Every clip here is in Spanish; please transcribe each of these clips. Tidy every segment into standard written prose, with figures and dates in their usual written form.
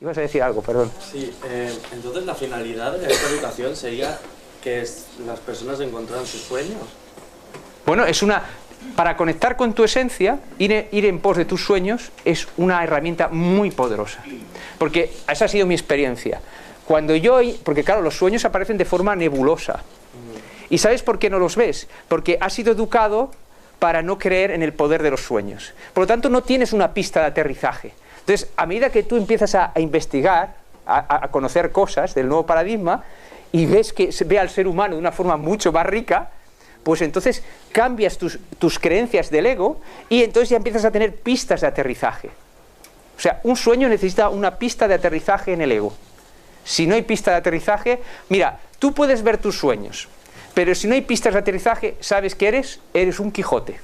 Ibas a decir algo, perdón. Sí, entonces la finalidad de esta educación sería que las personas encontraran sus sueños. Bueno, para conectar con tu esencia, ir en pos de tus sueños es una herramienta muy poderosa. Porque esa ha sido mi experiencia. Porque claro, los sueños aparecen de forma nebulosa. ¿Y sabes por qué no los ves? Porque has sido educado para no creer en el poder de los sueños. Por lo tanto, no tienes una pista de aterrizaje. Entonces, a medida que tú empiezas a investigar, a conocer cosas del nuevo paradigma, y ves que ve al ser humano de una forma mucho más rica, pues entonces cambias tus creencias del ego y entonces ya empiezas a tener pistas de aterrizaje. O sea, un sueño necesita una pista de aterrizaje en el ego. Si no hay pista de aterrizaje, mira, tú puedes ver tus sueños, pero si no hay pistas de aterrizaje, ¿sabes qué eres? Eres un Quijote.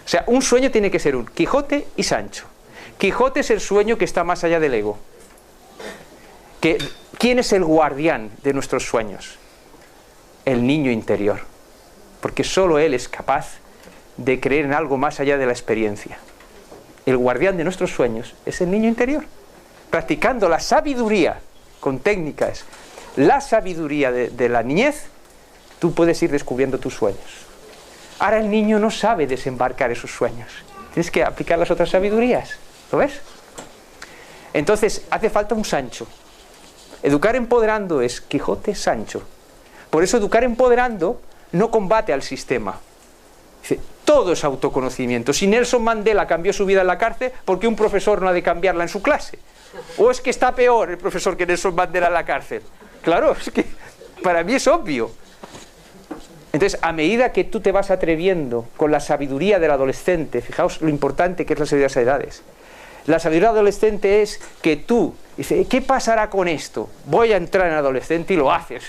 O sea, un sueño tiene que ser un Quijote y Sancho. Quijote es el sueño que está más allá del ego. ¿Quién es el guardián de nuestros sueños? El niño interior. Porque solo él es capaz de creer en algo más allá de la experiencia. El guardián de nuestros sueños es el niño interior. Practicando la sabiduría con técnicas, la sabiduría de la niñez, tú puedes ir descubriendo tus sueños. Ahora el niño no sabe desembarcar esos sueños. Tienes que aplicar las otras sabidurías. ¿Lo ves? Entonces hace falta un Sancho. Educar empoderando es Quijote Sancho. Por eso educar empoderando no combate al sistema. Dice, todo es autoconocimiento. Si Nelson Mandela cambió su vida en la cárcel, ¿por qué un profesor no ha de cambiarla en su clase? ¿O es que está peor el profesor que Nelson Mandela en la cárcel? Claro, es que para mí es obvio. Entonces, a medida que tú te vas atreviendo con la sabiduría del adolescente, fijaos lo importante que es la sabiduría de las edades. La sabiduría adolescente es que tú dices, ¿qué pasará con esto? Voy a entrar en adolescente y lo haces.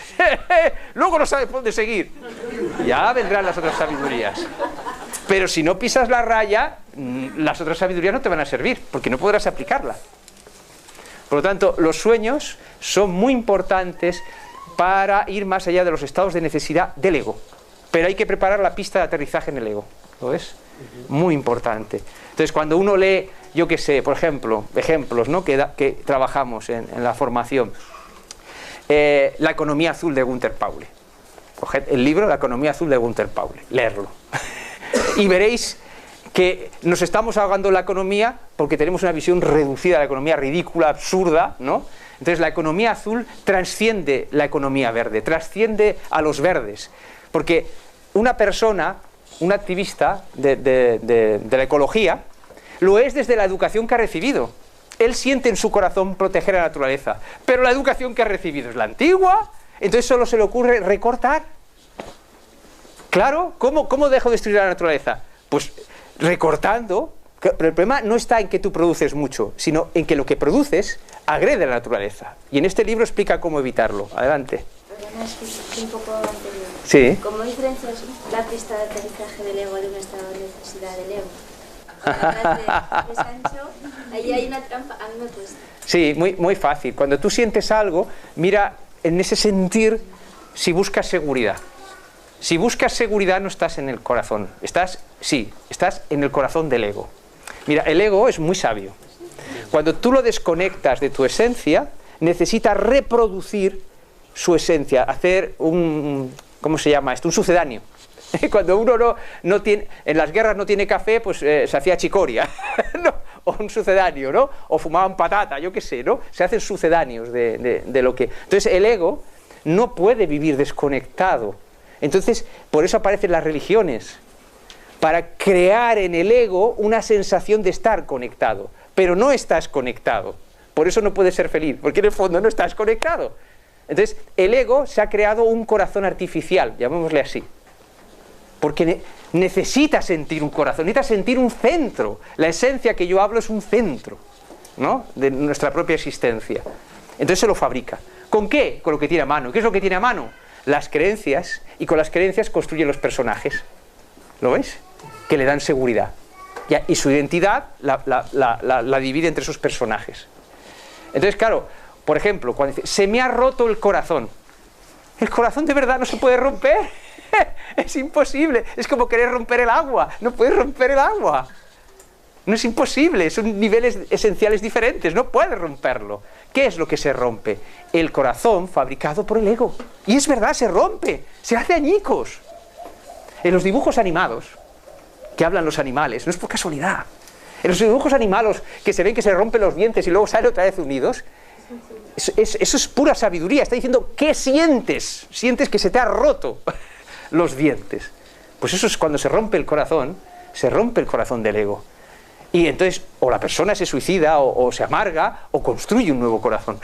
Luego no sabes por dónde seguir. Ya vendrán las otras sabidurías. Pero si no pisas la raya, las otras sabidurías no te van a servir, porque no podrás aplicarla. Por lo tanto, los sueños son muy importantes para ir más allá de los estados de necesidad del ego. Pero hay que preparar la pista de aterrizaje en el ego. ¿Lo ves? Muy importante. Entonces, cuando uno lee, yo qué sé, por ejemplo, ejemplos, ¿no?, que trabajamos en la formación. La economía azul de Gunther Pauli. Coged el libro La economía azul de Gunther Pauli. Leerlo. Y veréis que nos estamos ahogando en la economía porque tenemos una visión reducida de la economía, ridícula, absurda, ¿no? Entonces la economía azul trasciende la economía verde, trasciende a los verdes. Porque una persona, un activista de la ecología, lo es desde la educación que ha recibido. Él siente en su corazón proteger a la naturaleza, pero la educación que ha recibido es la antigua, entonces solo se le ocurre recortar. Claro, ¿cómo dejo de destruir la naturaleza? Pues recortando. Pero el problema no está en que tú produces mucho, sino en que lo que produces agrede a la naturaleza. Y en este libro explica cómo evitarlo. Adelante. Un poco anterior. Sí. ¿Cómo diferencias la pista de aterrizaje del ego de un estado de necesidad del ego? De Sancho, ahí hay una trampa, a mí me cuesta. Sí, muy fácil. Cuando tú sientes algo, mira en ese sentir si buscas seguridad. Si buscas seguridad no estás en el corazón, estás en el corazón del ego. Mira, el ego es muy sabio. Cuando tú lo desconectas de tu esencia, necesita reproducir su esencia, hacer un, ¿cómo se llama esto? Un sucedáneo. Cuando uno no tiene, en las guerras no tiene café, pues se hacía chicoria, ¿no? O un sucedáneo, ¿no? O fumaban patata, yo qué sé, ¿no? Se hacen sucedáneos de lo que... Entonces el ego no puede vivir desconectado. Entonces, por eso aparecen las religiones, para crear en el ego una sensación de estar conectado, pero no estás conectado, por eso no puedes ser feliz, porque en el fondo no estás conectado. Entonces, el ego se ha creado un corazón artificial, llamémosle así, porque necesita sentir un corazón, necesita sentir un centro. La esencia que yo hablo es un centro, ¿no?, de nuestra propia existencia. Entonces se lo fabrica. ¿Con qué? Con lo que tiene a mano. ¿Qué es lo que tiene a mano? Las creencias, y con las creencias construye los personajes. ¿Lo veis? Que le dan seguridad. Y su identidad la divide entre esos personajes. Entonces, claro, por ejemplo, cuando dice, se me ha roto el corazón. ¿El corazón de verdad no se puede romper? Es imposible. Es como querer romper el agua. No puedes romper el agua. No es imposible, son niveles esenciales diferentes, no puedes romperlo. ¿Qué es lo que se rompe? El corazón fabricado por el ego. Y es verdad, se rompe, se hace añicos. En los dibujos animados, que hablan los animales, no es por casualidad. En los dibujos animados que se ven que se rompen los dientes y luego salen otra vez unidos, eso es pura sabiduría. Está diciendo, ¿qué sientes? Sientes que se te ha roto los dientes. Pues eso es cuando se rompe el corazón del ego. Y entonces o la persona se suicida o se amarga o construye un nuevo corazón.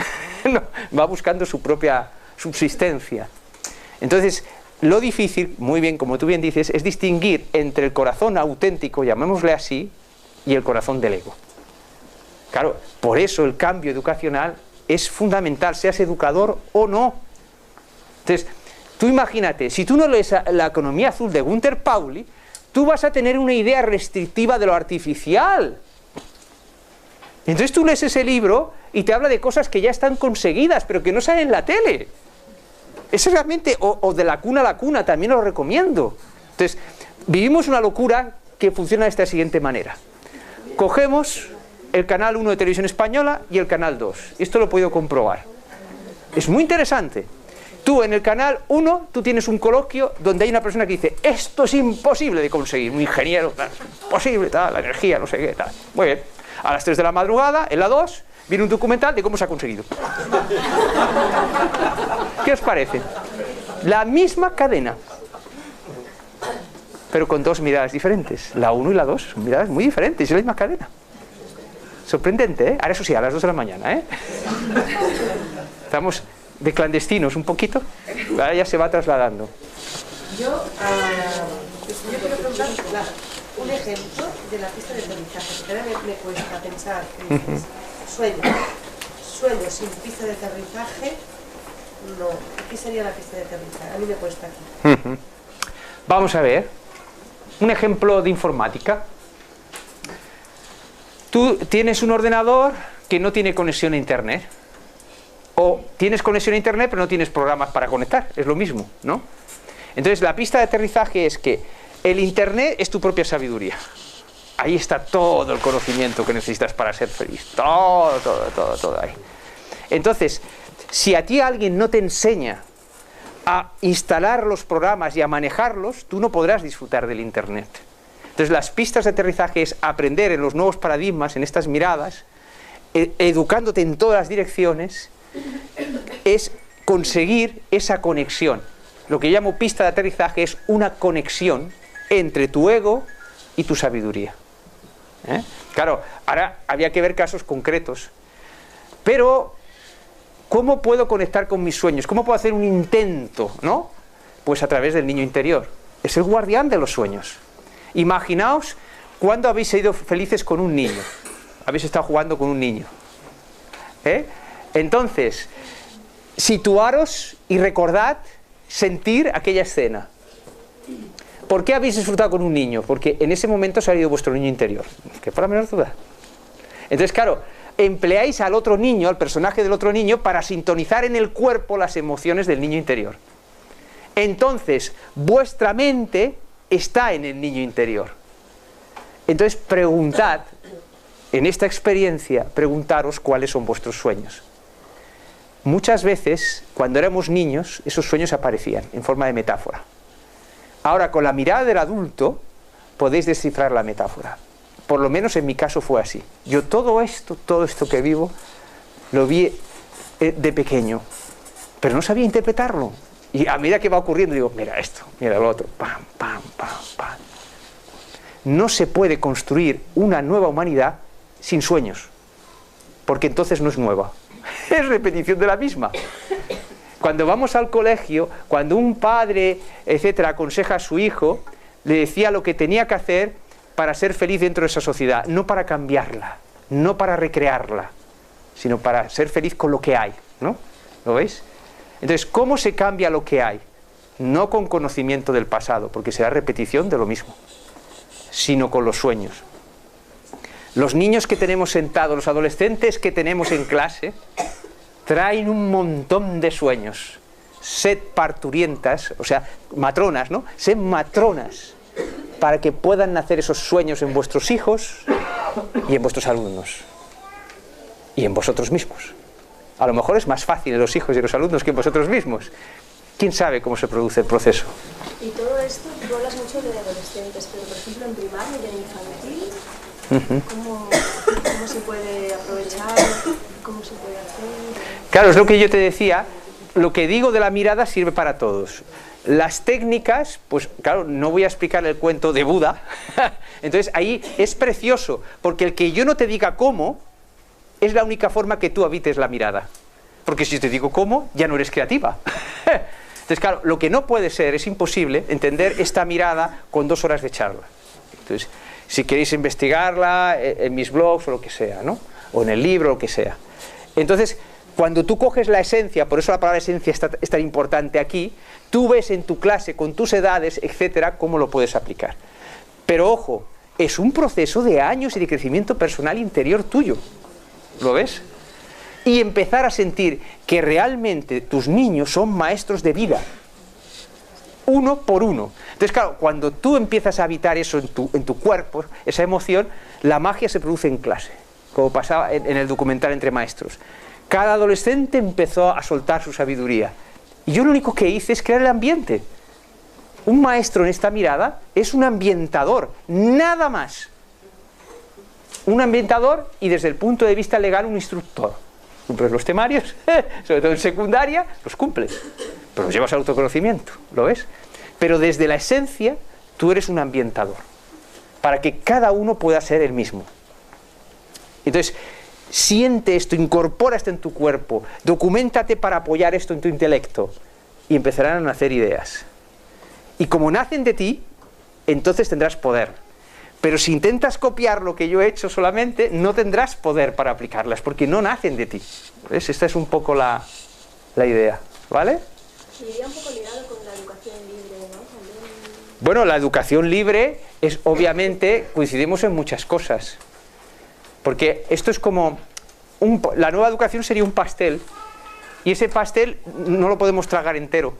No, va buscando su propia subsistencia. Entonces lo difícil, muy bien, como tú bien dices, es distinguir entre el corazón auténtico, llamémosle así, y el corazón del ego. Claro, por eso el cambio educacional es fundamental, seas educador o no. Entonces, tú imagínate, si tú no lees La economía azul de Gunther Pauli, tú vas a tener una idea restrictiva de lo artificial. Entonces tú lees ese libro y te habla de cosas que ya están conseguidas, pero que no salen en la tele. Eso realmente, o de la cuna a la cuna, también lo recomiendo. Entonces, vivimos una locura que funciona de esta siguiente manera. Cogemos el canal 1 de Televisión Española y el canal 2. Esto lo he podido comprobar. Es muy interesante. Tú en el canal 1, tú tienes un coloquio donde hay una persona que dice, esto es imposible de conseguir, un ingeniero, tal, imposible, tal, la energía, no sé qué, tal. Muy bien. A las 3 de la madrugada, en la 2, viene un documental de cómo se ha conseguido. ¿Qué os parece? La misma cadena, pero con dos miradas diferentes. La 1 y la 2 son miradas muy diferentes, es la misma cadena. Sorprendente, ¿eh? Ahora eso sí, a las 2 de la mañana, ¿eh? Estamos de clandestinos un poquito, ahora ya se va trasladando. Yo quiero preguntar un ejemplo de la pista de aterrizaje, porque ahora me cuesta pensar que dices, sueños sin pista de aterrizaje, no. ¿Qué sería la pista de aterrizaje? A mí me cuesta aquí. Vamos a ver un ejemplo de informática. Tú tienes un ordenador que no tiene conexión a internet. O tienes conexión a internet pero no tienes programas para conectar, es lo mismo, ¿no? Entonces la pista de aterrizaje es que el internet es tu propia sabiduría. Ahí está todo el conocimiento que necesitas para ser feliz, todo ahí. Entonces, si a ti alguien no te enseña a instalar los programas y a manejarlos, tú no podrás disfrutar del internet. Entonces las pistas de aterrizaje es aprender en los nuevos paradigmas, en estas miradas, educándote en todas las direcciones, es conseguir esa conexión. Lo que llamo pista de aterrizaje es una conexión entre tu ego y tu sabiduría. Claro, ahora había que ver casos concretos, pero ¿cómo puedo conectar con mis sueños? ¿Cómo puedo hacer un intento, ¿no? Pues a través del niño interior. Es el guardián de los sueños. Imaginaos cuando habéis sido felices con un niño. Habéis estado jugando con un niño. Entonces, situaros y recordad sentir aquella escena. ¿Por qué habéis disfrutado con un niño? Porque en ese momento ha salido vuestro niño interior. Que por la menor duda. Entonces, claro, empleáis al otro niño, al personaje del otro niño, para sintonizar en el cuerpo las emociones del niño interior. Entonces, vuestra mente está en el niño interior. Entonces, preguntad, en esta experiencia, preguntaros cuáles son vuestros sueños. Muchas veces, cuando éramos niños, esos sueños aparecían en forma de metáfora. Ahora, con la mirada del adulto, podéis descifrar la metáfora. Por lo menos en mi caso fue así. Yo todo esto que vivo, lo vi de pequeño, pero no sabía interpretarlo. Y a medida que va ocurriendo, digo, mira esto, mira lo otro, pam, pam, pam, pam. No se puede construir una nueva humanidad sin sueños, porque entonces no es nueva. Es repetición de la misma. Cuando vamos al colegio, cuando un padre, etcétera, aconseja a su hijo, le decía lo que tenía que hacer para ser feliz dentro de esa sociedad, no para cambiarla, no para recrearla, sino para ser feliz con lo que hay, ¿no? ¿Lo veis? Entonces, ¿cómo se cambia lo que hay? No con conocimiento del pasado, porque será repetición de lo mismo, sino con los sueños. Los niños que tenemos sentados, los adolescentes que tenemos en clase, traen un montón de sueños. Sed parturientas, o sea, matronas, ¿no? Sed matronas, para que puedan nacer esos sueños en vuestros hijos y en vuestros alumnos y en vosotros mismos. A lo mejor es más fácil en los hijos y los alumnos que en vosotros mismos. ¿Quién sabe cómo se produce el proceso? Y todo esto, tú hablas mucho de adolescentes, pero por ejemplo en primaria y en infantil, ¿cómo se puede aprovechar? ¿Cómo se puede hacer? Claro, es lo que yo te decía, lo que digo de la mirada sirve para todos. Las técnicas, pues claro, no voy a explicar el cuento de Buda, entonces ahí es precioso, porque el que yo no te diga cómo, es la única forma que tú habites la mirada. Porque si te digo cómo, ya no eres creativa. Entonces, claro, lo que no puede ser, es imposible entender esta mirada con 2 horas de charla. Entonces, si queréis investigarla en mis blogs o lo que sea, ¿no? O en el libro o lo que sea. Entonces, cuando tú coges la esencia, por eso la palabra esencia es tan importante aquí, tú ves en tu clase, con tus edades, etcétera, cómo lo puedes aplicar. Pero ojo, es un proceso de años y de crecimiento personal interior tuyo. ¿Lo ves? Y empezar a sentir que realmente tus niños son maestros de vida, uno por uno. Entonces, claro, cuando tú empiezas a habitar eso en tu cuerpo, esa emoción, la magia se produce en clase, como pasaba en el documental Entre Maestros. Cada adolescente empezó a soltar su sabiduría. Y yo lo único que hice es crear el ambiente. Un maestro en esta mirada es un ambientador, nada más. Un ambientador y desde el punto de vista legal un instructor. Cumples los temarios, sobre todo en secundaria, los cumples, pero los llevas al autoconocimiento, ¿lo ves? Pero desde la esencia, tú eres un ambientador, para que cada uno pueda ser el mismo. Entonces, siente esto, incorpora esto en tu cuerpo, documéntate para apoyar esto en tu intelecto, y empezarán a nacer ideas. Y como nacen de ti, entonces tendrás poder. Pero si intentas copiar lo que yo he hecho solamente, no tendrás poder para aplicarlas, porque no nacen de ti. ¿Ves? Esta es un poco la idea, ¿vale? Iría un poco ligado con la educación libre, ¿no? También... Bueno, la educación libre es, obviamente, coincidimos en muchas cosas. Porque esto es como... la nueva educación sería un pastel, y ese pastel no lo podemos tragar entero.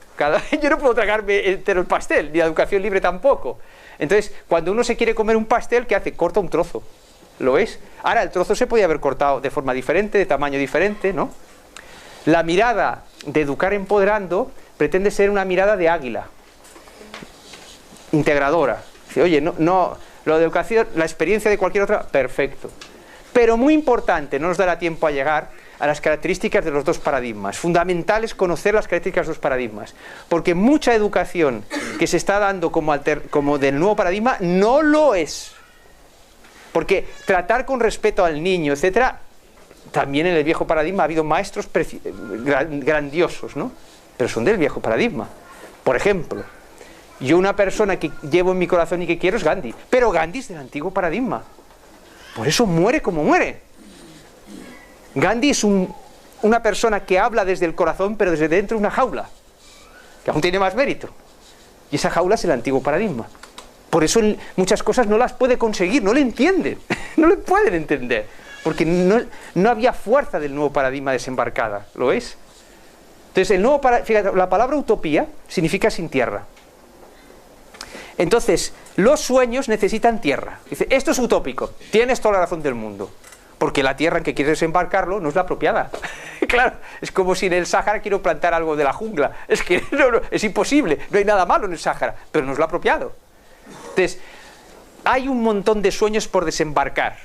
Yo no puedo tragarme entero el pastel, ni la educación libre tampoco. Entonces, cuando uno se quiere comer un pastel, ¿qué hace? Corta un trozo. ¿Lo veis? Ahora, el trozo se podía haber cortado de forma diferente, de tamaño diferente, ¿no? La mirada de educar empoderando pretende ser una mirada de águila, integradora. Dice, oye, no, lo de educación, la experiencia de cualquier otra, perfecto. Pero muy importante, no nos dará tiempo a llegar a las características de los 2 paradigmas. Fundamental es conocer las características de los 2 paradigmas, porque mucha educación que se está dando como del nuevo paradigma no lo es. Porque tratar con respeto al niño, etcétera, también en el viejo paradigma ha habido maestros grandiosos, ¿no? Pero son del viejo paradigma. Por ejemplo, yo una persona que llevo en mi corazón y que quiero es Gandhi, pero Gandhi es del antiguo paradigma. Por eso muere como muere. Gandhi es una persona que habla desde el corazón, pero desde dentro de una jaula, que aún tiene más mérito. Y esa jaula es el antiguo paradigma. Por eso muchas cosas no las puede conseguir, no le entienden, no le pueden entender, porque no había fuerza del nuevo paradigma desembarcada, ¿lo veis? Entonces, fíjate, la palabra utopía significa sin tierra. Entonces, los sueños necesitan tierra. Dice, esto es utópico, tienes toda la razón del mundo. Porque la tierra en que quieres desembarcarlo no es la apropiada. Claro, es como si en el Sáhara quiero plantar algo de la jungla. Es que es imposible, no hay nada malo en el Sáhara, pero no es lo apropiado. Entonces, hay un montón de sueños por desembarcar.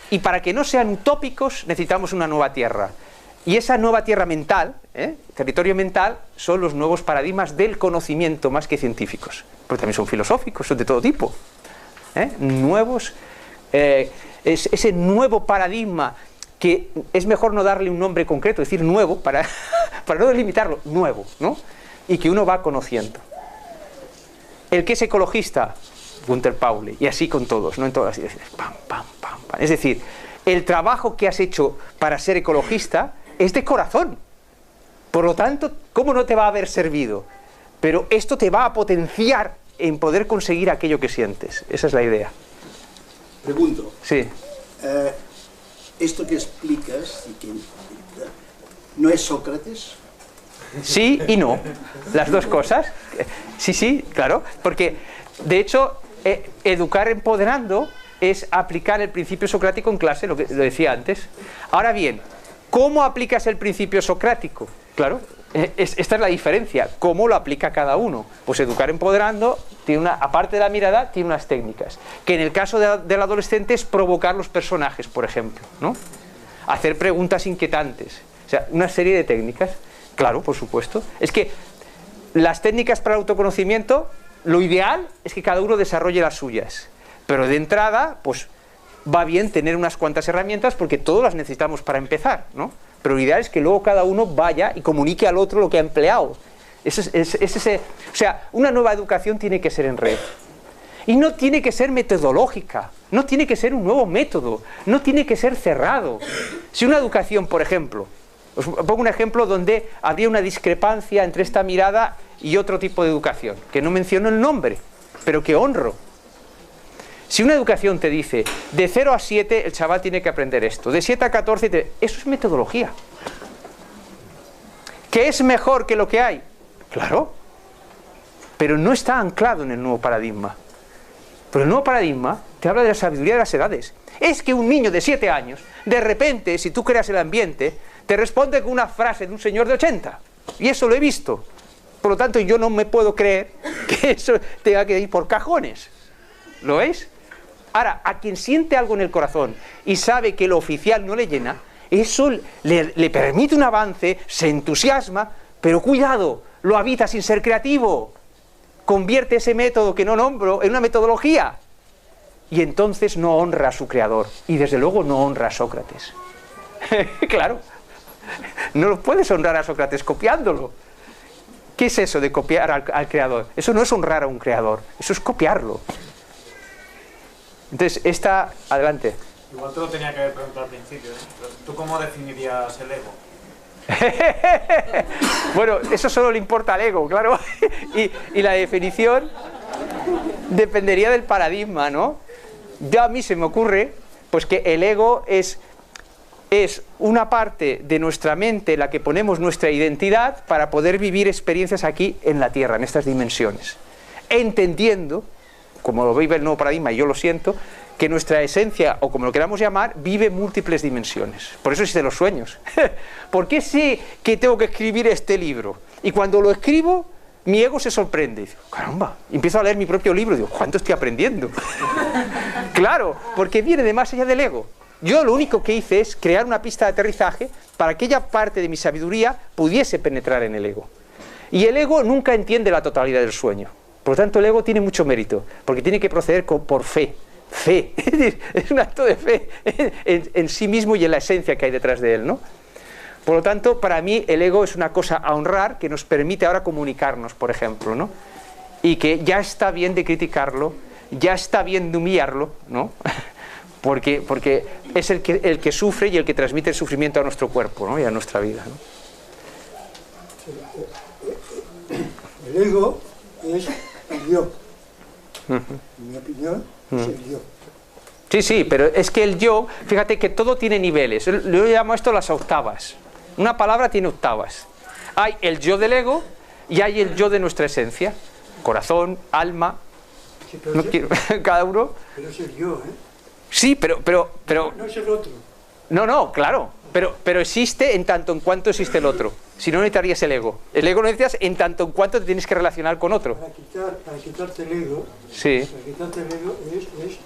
Y para que no sean utópicos, necesitamos una nueva tierra. Y esa nueva tierra mental, territorio mental, son los nuevos paradigmas del conocimiento más que científicos. Pero también son filosóficos, son de todo tipo. Nuevos... ese nuevo paradigma que es mejor no darle un nombre concreto, decir nuevo, para no delimitarlo, nuevo, ¿no? Y que uno va conociendo. El que es ecologista, Gunther Pauli, y así con todos, ¿no? En todas las ideas, pam, pam, pam, pam. Es decir, el trabajo que has hecho para ser ecologista es de corazón. Por lo tanto, ¿cómo no te va a haber servido? Pero esto te va a potenciar en poder conseguir aquello que sientes. Esa es la idea. Pregunto. Sí. Esto que explicas, ¿no es Sócrates? Sí y no. Las dos cosas. Sí, claro. Porque, de hecho, educar empoderando es aplicar el principio socrático en clase, lo decía antes. Ahora bien, ¿cómo aplicas el principio socrático? Claro, esta es la diferencia. ¿Cómo lo aplica cada uno? Pues educar empoderando, aparte de la mirada, tiene unas técnicas. Que en el caso del adolescente es provocar los personajes, por ejemplo, ¿no? Hacer preguntas inquietantes. O sea, una serie de técnicas. Claro, por supuesto. Es que las técnicas para el autoconocimiento, lo ideal es que cada uno desarrolle las suyas. Pero de entrada, pues va bien tener unas cuantas herramientas porque todos las necesitamos para empezar, ¿no? Pero lo ideal es que luego cada uno vaya y comunique al otro lo que ha empleado. O sea, una nueva educación tiene que ser en red. Y no tiene que ser metodológica, no tiene que ser un nuevo método, no tiene que ser cerrado. Si una educación, por ejemplo, os pongo un ejemplo donde habría una discrepancia entre esta mirada y otro tipo de educación, que no menciono el nombre, pero que honro. Si una educación te dice, de 0 a 7 el chaval tiene que aprender esto, de 7 a 14, eso es metodología. ¿Qué es mejor que lo que hay? Claro, pero no está anclado en el nuevo paradigma. Pero el nuevo paradigma te habla de la sabiduría de las edades. Es que un niño de 7 años, de repente, si tú creas el ambiente, te responde con una frase de un señor de 80. Y eso lo he visto. Por lo tanto, yo no me puedo creer que eso tenga que ir por cajones. ¿Lo veis? Ahora, a quien siente algo en el corazón y sabe que lo oficial no le llena, eso le permite un avance, se entusiasma, pero cuidado, lo habita sin ser creativo. Convierte ese método que no nombro en una metodología. Y entonces no honra a su creador. Y desde luego no honra a Sócrates. Claro. No lo puedes honrar a Sócrates copiándolo. ¿Qué es eso de copiar al creador? Eso no es honrar a un creador, eso es copiarlo. Entonces, adelante. Igual te lo tenía que haber preguntado al principio, ¿eh? ¿Tú cómo definirías el ego? Bueno, eso solo le importa al ego, claro. Y la definición dependería del paradigma, ¿no? Ya a mí se me ocurre pues que el ego es una parte de nuestra mente en la que ponemos nuestra identidad para poder vivir experiencias aquí en la Tierra, en estas dimensiones. Entendiendo, como lo vive el nuevo paradigma y yo lo siento, que nuestra esencia, o como lo queramos llamar, vive múltiples dimensiones. Por eso existen los sueños. ¿Por qué sé que tengo que escribir este libro? Y cuando lo escribo, mi ego se sorprende. Y digo, caramba, empiezo a leer mi propio libro y digo, ¿cuánto estoy aprendiendo? Claro, porque viene de más allá del ego. Yo lo único que hice es crear una pista de aterrizaje para que aquella parte de mi sabiduría pudiese penetrar en el ego. Y el ego nunca entiende la totalidad del sueño. Por lo tanto, el ego tiene mucho mérito, porque tiene que proceder por fe. Fe, es un acto de fe en sí mismo y en la esencia que hay detrás de él, ¿no? Por lo tanto, para mí el ego es una cosa a honrar que nos permite ahora comunicarnos, por ejemplo, ¿no? Y que ya está bien de criticarlo, ya está bien de humillarlo, ¿no? Porque es el que sufre y el que transmite el sufrimiento a nuestro cuerpo, ¿no? Y a nuestra vida, ¿no? El ego es el yo. En mi opinión, es el yo. Sí, pero es que el yo, fíjate que todo tiene niveles. Yo llamo esto las octavas. Una palabra tiene octavas. Hay el yo del ego y hay el yo de nuestra esencia. Corazón, alma, Sí, no quiero, cada uno. pero es el yo, ¿eh? Sí, pero No es el otro. no, claro. Pero existe en tanto en cuanto existe el otro. Si no, necesitarías el ego. El ego lo necesitas en tanto en cuanto te tienes que relacionar con otro. Para quitarte el ego, Sí. para quitarte el ego es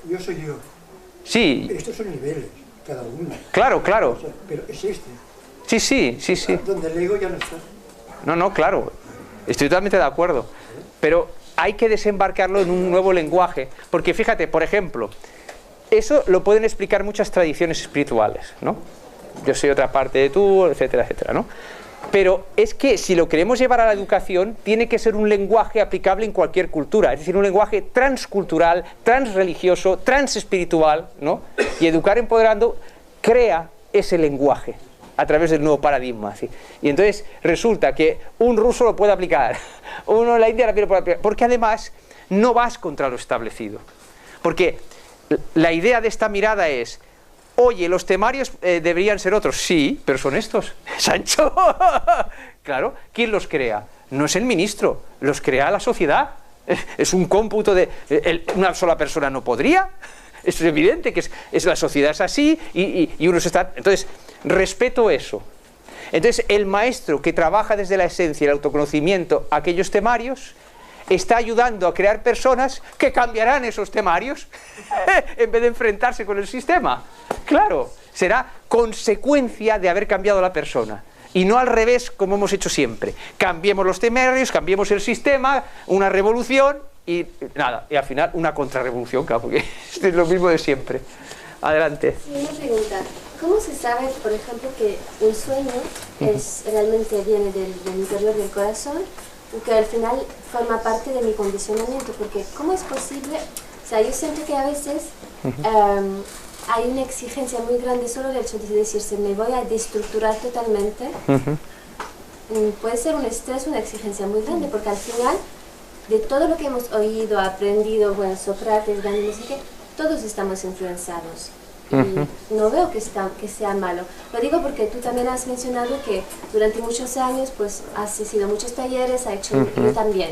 yo soy yo. Sí, Estos son niveles, cada uno. claro. O sea, pero es este. Sí. Donde el ego ya no está. No, claro. Estoy totalmente de acuerdo. Pero hay que desembarcarlo en un nuevo lenguaje. Porque fíjate, por ejemplo, eso lo pueden explicar muchas tradiciones espirituales, ¿no? Yo soy otra parte de tú, etcétera, etcétera, ¿no? Pero es que si lo queremos llevar a la educación, tiene que ser un lenguaje aplicable en cualquier cultura. Es decir, un lenguaje transcultural, transreligioso, transespiritual, ¿no? Y educar empoderando crea ese lenguaje a través del nuevo paradigma, ¿sí? Y entonces resulta que un ruso lo puede aplicar, uno en la India lo puede aplicar, porque además no vas contra lo establecido. Porque la idea de esta mirada es, oye, los temarios deberían ser otros. Sí, pero son estos. Sancho. Claro, ¿quién los crea? No es el ministro, los crea la sociedad. Es un cómputo de... una sola persona no podría. Es evidente que la sociedad es así y uno se está... Entonces, respeto eso. Entonces, el maestro que trabaja desde la esencia y el autoconocimiento aquellos temarios está ayudando a crear personas que cambiarán esos temarios en vez de enfrentarse con el sistema. Claro, será consecuencia de haber cambiado la persona. Y no al revés, como hemos hecho siempre. Cambiemos los temarios, cambiemos el sistema, una revolución y nada, y al final una contrarrevolución, claro, porque es lo mismo de siempre. Adelante. Sí, una pregunta. ¿Cómo se sabe, por ejemplo, que un sueño realmente viene del interior del corazón y que al final forma parte de mi condicionamiento? Porque ¿cómo es posible? O sea, yo siento que a veces hay una exigencia muy grande solo del hecho de decirse me voy a destructurar totalmente. Puede ser un estrés, una exigencia muy grande, porque al final de todo lo que hemos oído, aprendido, bueno, Sócrates, Gandhi, no sé qué, todos estamos influenciados. Y no veo que sea malo. Lo digo porque tú también has mencionado que durante muchos años pues has ido a muchos talleres, has hecho yo también.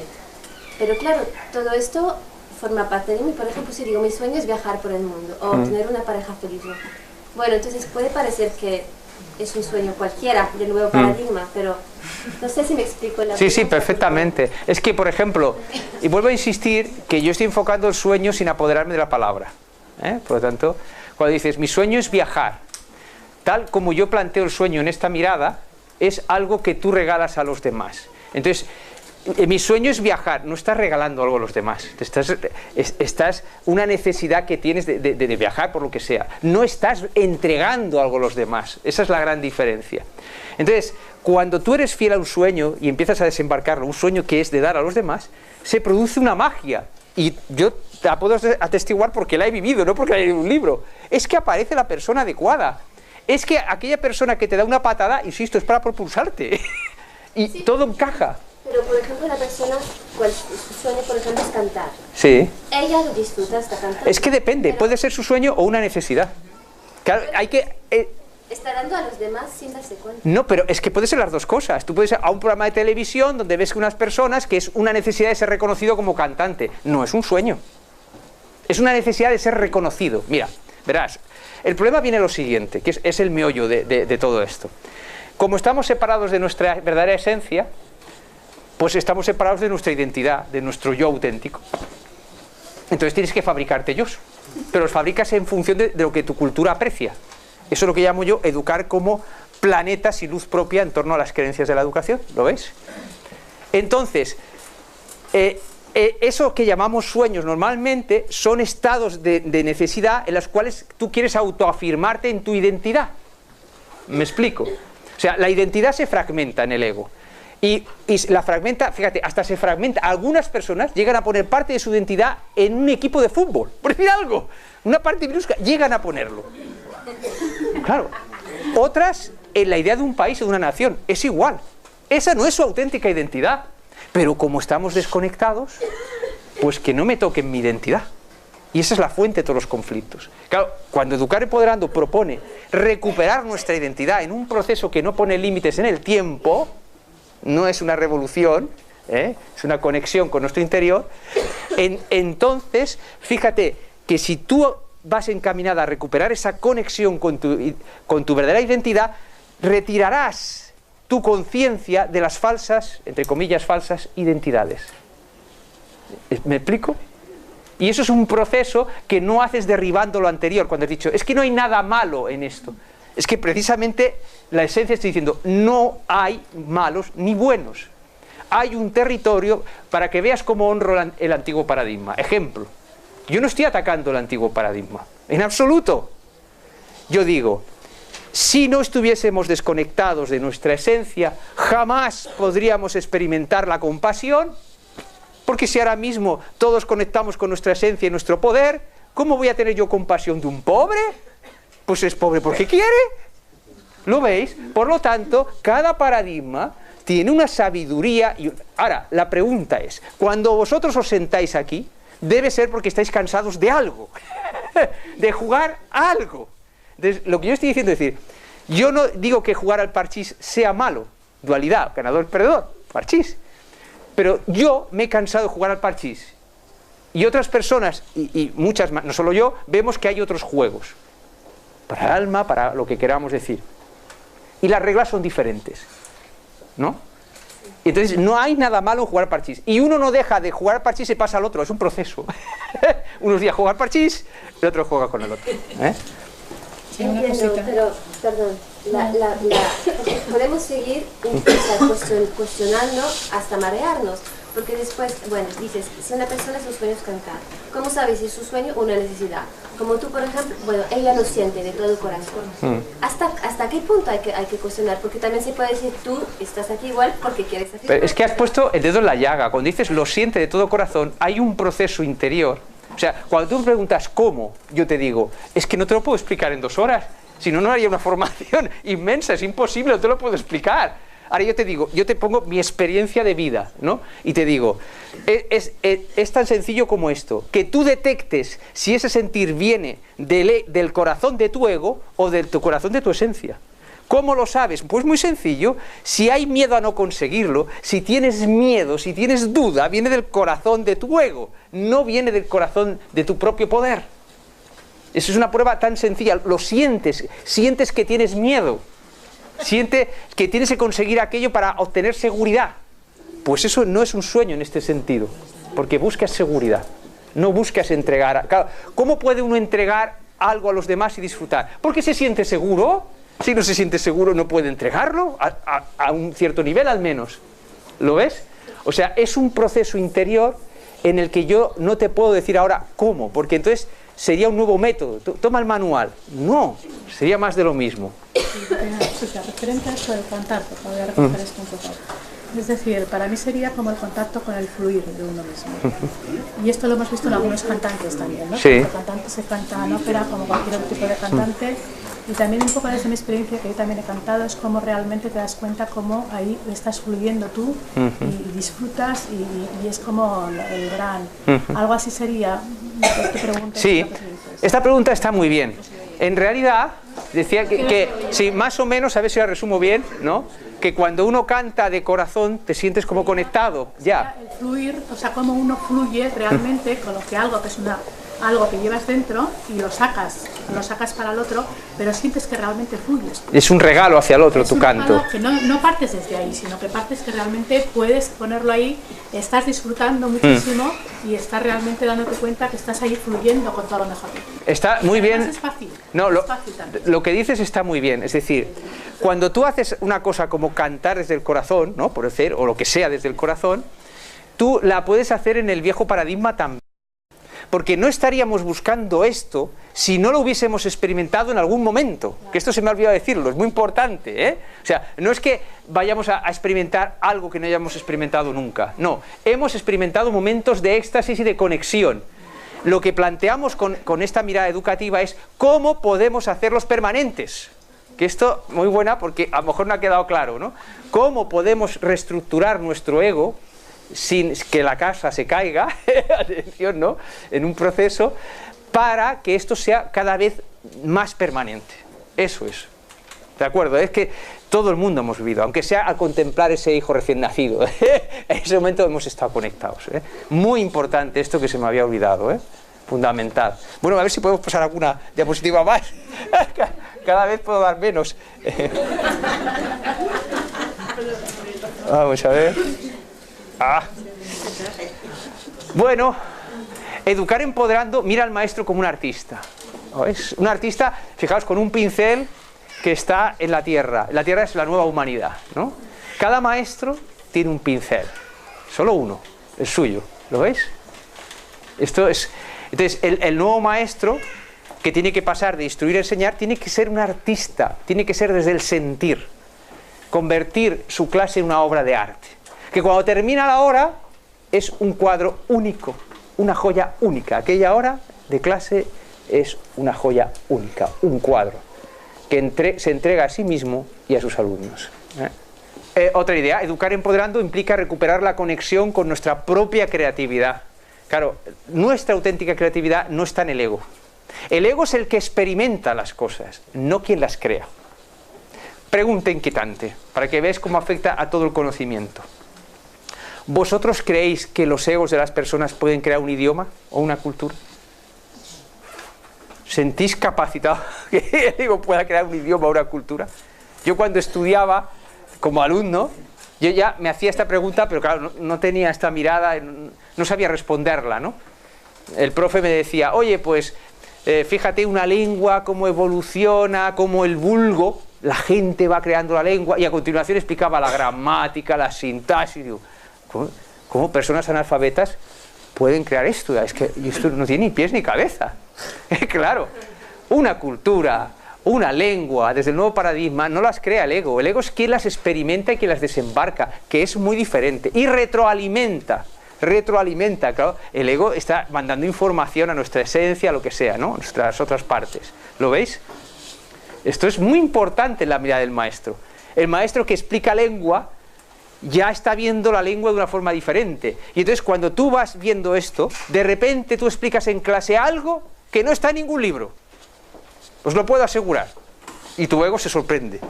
Pero claro, todo esto forma parte de mí. Por ejemplo, si digo mi sueño es viajar por el mundo o tener una pareja feliz. Bueno, entonces puede parecer que es un sueño cualquiera del nuevo paradigma, pero no sé si me explico la Sí, perfectamente. Es que, por ejemplo, y vuelvo a insistir que yo estoy enfocando el sueño sin apoderarme de la palabra. Por lo tanto, cuando dices, mi sueño es viajar, tal como yo planteo el sueño en esta mirada, es algo que tú regalas a los demás. Entonces, mi sueño es viajar, no estás regalando algo a los demás, estás una necesidad que tienes de viajar por lo que sea, no estás entregando algo a los demás, esa es la gran diferencia. Entonces, cuando tú eres fiel a un sueño y empiezas a desembarcarlo, un sueño que es de dar a los demás, se produce una magia, y yo la puedo atestiguar porque la he vivido, no porque la he leído en un libro, es que aparece la persona adecuada, es que aquella persona que te da una patada, insisto, es para propulsarte, y sí, todo encaja. Pero, por ejemplo, la persona, su sueño, por ejemplo, es cantar. Sí. Ella lo disfruta, está cantando. Es que depende, pero puede ser su sueño o una necesidad. Claro, hay que... está dando a los demás sin darse cuenta. No, pero es que puede ser las dos cosas. Tú puedes ir a un programa de televisión donde ves que unas personas que es una necesidad de ser reconocido como cantante. No es un sueño. Es una necesidad de ser reconocido. Mira, verás, el problema viene lo siguiente, que es el meollo de todo esto. Como estamos separados de nuestra verdadera esencia, pues estamos separados de nuestra identidad, de nuestro yo auténtico. Entonces tienes que fabricarte yo, pero los fabricas en función de lo que tu cultura aprecia. Eso es lo que llamo yo educar como planetas y luz propia en torno a las creencias de la educación, ¿lo veis? Entonces, eso que llamamos sueños normalmente son estados de necesidad en los cuales tú quieres autoafirmarte en tu identidad. ¿Me explico? O sea, la identidad se fragmenta en el ego. Y la fragmenta, fíjate, hasta se fragmenta. Algunas personas llegan a poner parte de su identidad en un equipo de fútbol. Por decir algo, una parte minúscula, llegan a ponerlo. Claro. Otras, en la idea de un país o de una nación, es igual. Esa no es su auténtica identidad. Pero como estamos desconectados, pues que no me toquen mi identidad. Y esa es la fuente de todos los conflictos. Claro, cuando Educar Empoderando propone recuperar nuestra identidad en un proceso que no pone límites en el tiempo, no es una revolución, es una conexión con nuestro interior, entonces, fíjate que si tú vas encaminada a recuperar esa conexión con tu verdadera identidad, retirarás tu conciencia de las falsas, entre comillas falsas, identidades. ¿Me explico? Y eso es un proceso que no haces derribando lo anterior, cuando has dicho, es que no hay nada malo en esto. Es que precisamente la esencia está diciendo, no hay malos ni buenos. Hay un territorio para que veas cómo honro el antiguo paradigma. Ejemplo, yo no estoy atacando el antiguo paradigma, en absoluto. Yo digo, si no estuviésemos desconectados de nuestra esencia, jamás podríamos experimentar la compasión, porque si ahora mismo todos conectamos con nuestra esencia y nuestro poder, ¿cómo voy a tener yo compasión de un pobre? Pues es pobre porque quiere. ¿Lo veis? Por lo tanto, cada paradigma tiene una sabiduría. Ahora, la pregunta es, cuando vosotros os sentáis aquí, debe ser porque estáis cansados de algo, de jugar a algo. Entonces, lo que yo estoy diciendo es decir, yo no digo que jugar al parchís sea malo, dualidad, ganador-perdedor, parchís. Pero yo me he cansado de jugar al parchís. Y otras personas, y muchas más, no solo yo, vemos que hay otros juegos. Para el alma, para lo que queramos decir. Y las reglas son diferentes, ¿no? Entonces no hay nada malo en jugar al parchís. Y uno no deja de jugar al parchís y se pasa al otro, es un proceso. Unos días juega al parchís, el otro juega con el otro. Entiendo, pero, perdón, podemos seguir cuestionando hasta marearnos, porque después, bueno, dices, si una persona su sueño es cantar, ¿cómo sabes si es su sueño o una necesidad? Como tú, por ejemplo, bueno, ella lo siente de todo corazón. ¿Hasta qué punto hay que cuestionar? Porque también se puede decir, tú estás aquí igual porque quieres hacer. Pero es que has puesto el dedo en la llaga. Cuando dices lo siente de todo corazón, hay un proceso interior. O sea, cuando tú me preguntas cómo, yo te digo, es que no te lo puedo explicar en 2 horas. Si no, no haría una formación inmensa, es imposible, no te lo puedo explicar. Ahora yo te digo, yo te pongo mi experiencia de vida, ¿no? Y te digo, es tan sencillo como esto, que tú detectes si ese sentir viene del corazón de tu ego o de tu corazón de tu esencia. ¿Cómo lo sabes? Pues muy sencillo, si hay miedo a no conseguirlo, si tienes miedo, si tienes duda, viene del corazón de tu ego, no viene del corazón de tu propio poder. Eso es una prueba tan sencilla, lo sientes que tienes miedo. Siente que tienes que conseguir aquello para obtener seguridad. Pues eso no es un sueño en este sentido, porque buscas seguridad, no buscas entregar. Claro, ¿cómo puede uno entregar algo a los demás y disfrutar? Porque se siente seguro. Si no se siente seguro no puede entregarlo, a un cierto nivel al menos. ¿Lo ves? O sea, es un proceso interior en el que yo no te puedo decir ahora cómo, porque entonces sería un nuevo método. Toma el manual. No, sería más de lo mismo. Referente a eso del cantar, porque voy a recoger esto un poco. Es decir, para mí sería como el contacto con el fluir de uno mismo. Y esto lo hemos visto en algunos cantantes también, ¿no? Sí. El cantante se canta en ópera como cualquier otro tipo de cantante. Y también un poco desde mi experiencia, que yo también he cantado, es como realmente te das cuenta cómo ahí estás fluyendo tú y disfrutas y es como el gran... Algo así sería, tu pregunta. Sí, esta pregunta está muy bien. En realidad, decía que sí, más o menos, a ver si la resumo bien, ¿no? Que cuando uno canta de corazón te sientes como conectado, ya. El fluir, o sea, cómo uno fluye realmente con lo que algo que es algo que llevas dentro y lo sacas para el otro, pero sientes que realmente fluyes. Es un regalo hacia el otro tu canto. Que no partes desde ahí, sino que partes que realmente puedes ponerlo ahí, estás disfrutando muchísimo y estás realmente dándote cuenta que estás ahí fluyendo con todo lo mejor. Está muy bien. Es fácil. No, es fácil también. Lo que dices está muy bien. Es decir, cuando tú haces una cosa como cantar desde el corazón, ¿no? Por decir, o lo que sea desde el corazón, tú la puedes hacer en el viejo paradigma también. Porque no estaríamos buscando esto si no lo hubiésemos experimentado en algún momento. Que esto se me ha olvidado decirlo, es muy importante, ¿eh? O sea, no es que vayamos a experimentar algo que no hayamos experimentado nunca. No, hemos experimentado momentos de éxtasis y de conexión. Lo que planteamos con esta mirada educativa es cómo podemos hacerlos permanentes. Que esto, muy buena, porque a lo mejor no ha quedado claro, ¿no? Cómo podemos reestructurar nuestro ego sin que la casa se caiga, atención, ¿no? En un proceso, para que esto sea cada vez más permanente. Eso es. ¿De acuerdo? Es que todo el mundo hemos vivido, aunque sea al contemplar ese hijo recién nacido. En ese momento hemos estado conectados. Muy importante esto que se me había olvidado, fundamental. Bueno, a ver si podemos pasar alguna diapositiva más. Cada vez puedo dar menos. Vamos a ver. Bueno, educar empoderando, mira al maestro como un artista. Es un artista, fijaos, con un pincel que está en la tierra. La tierra es la nueva humanidad, ¿no? Cada maestro tiene un pincel, solo uno, el suyo. ¿Lo veis? Esto es. Entonces, el nuevo maestro, que tiene que pasar de instruir a enseñar, tiene que ser un artista, tiene que ser desde el sentir, convertir su clase en una obra de arte. Que cuando termina la hora es un cuadro único, una joya única. Aquella hora de clase es una joya única, un cuadro que se entrega a sí mismo y a sus alumnos. Otra idea, educar empoderando implica recuperar la conexión con nuestra propia creatividad. Claro, nuestra auténtica creatividad no está en el ego. El ego es el que experimenta las cosas, no quien las crea. Pregunta inquietante, para que veáis cómo afecta a todo el conocimiento. ¿Vosotros creéis que los egos de las personas pueden crear un idioma o una cultura? ¿Sentís capacitado que el ego pueda crear un idioma o una cultura? Yo cuando estudiaba como alumno, yo ya me hacía esta pregunta, pero claro, no tenía esta mirada, no sabía responderla, ¿no? El profe me decía, oye, pues fíjate una lengua, cómo evoluciona, cómo el vulgo, la gente va creando la lengua, y a continuación explicaba la gramática, la sintaxis. Digo, ¿cómo personas analfabetas pueden crear esto? Es que esto no tiene ni pies ni cabeza. Claro, una cultura, una lengua, desde el nuevo paradigma, no las crea el ego es quien las experimenta y quien las desembarca, que es muy diferente, y retroalimenta, claro, el ego está mandando información a nuestra esencia, a lo que sea, ¿no? Nuestras otras partes, ¿lo veis? Esto es muy importante en la mirada del maestro. El maestro que explica lengua ya está viendo la lengua de una forma diferente, y entonces cuando tú vas viendo esto, de repente tú explicas en clase algo que no está en ningún libro. Os lo puedo asegurar. Y tu ego se sorprende.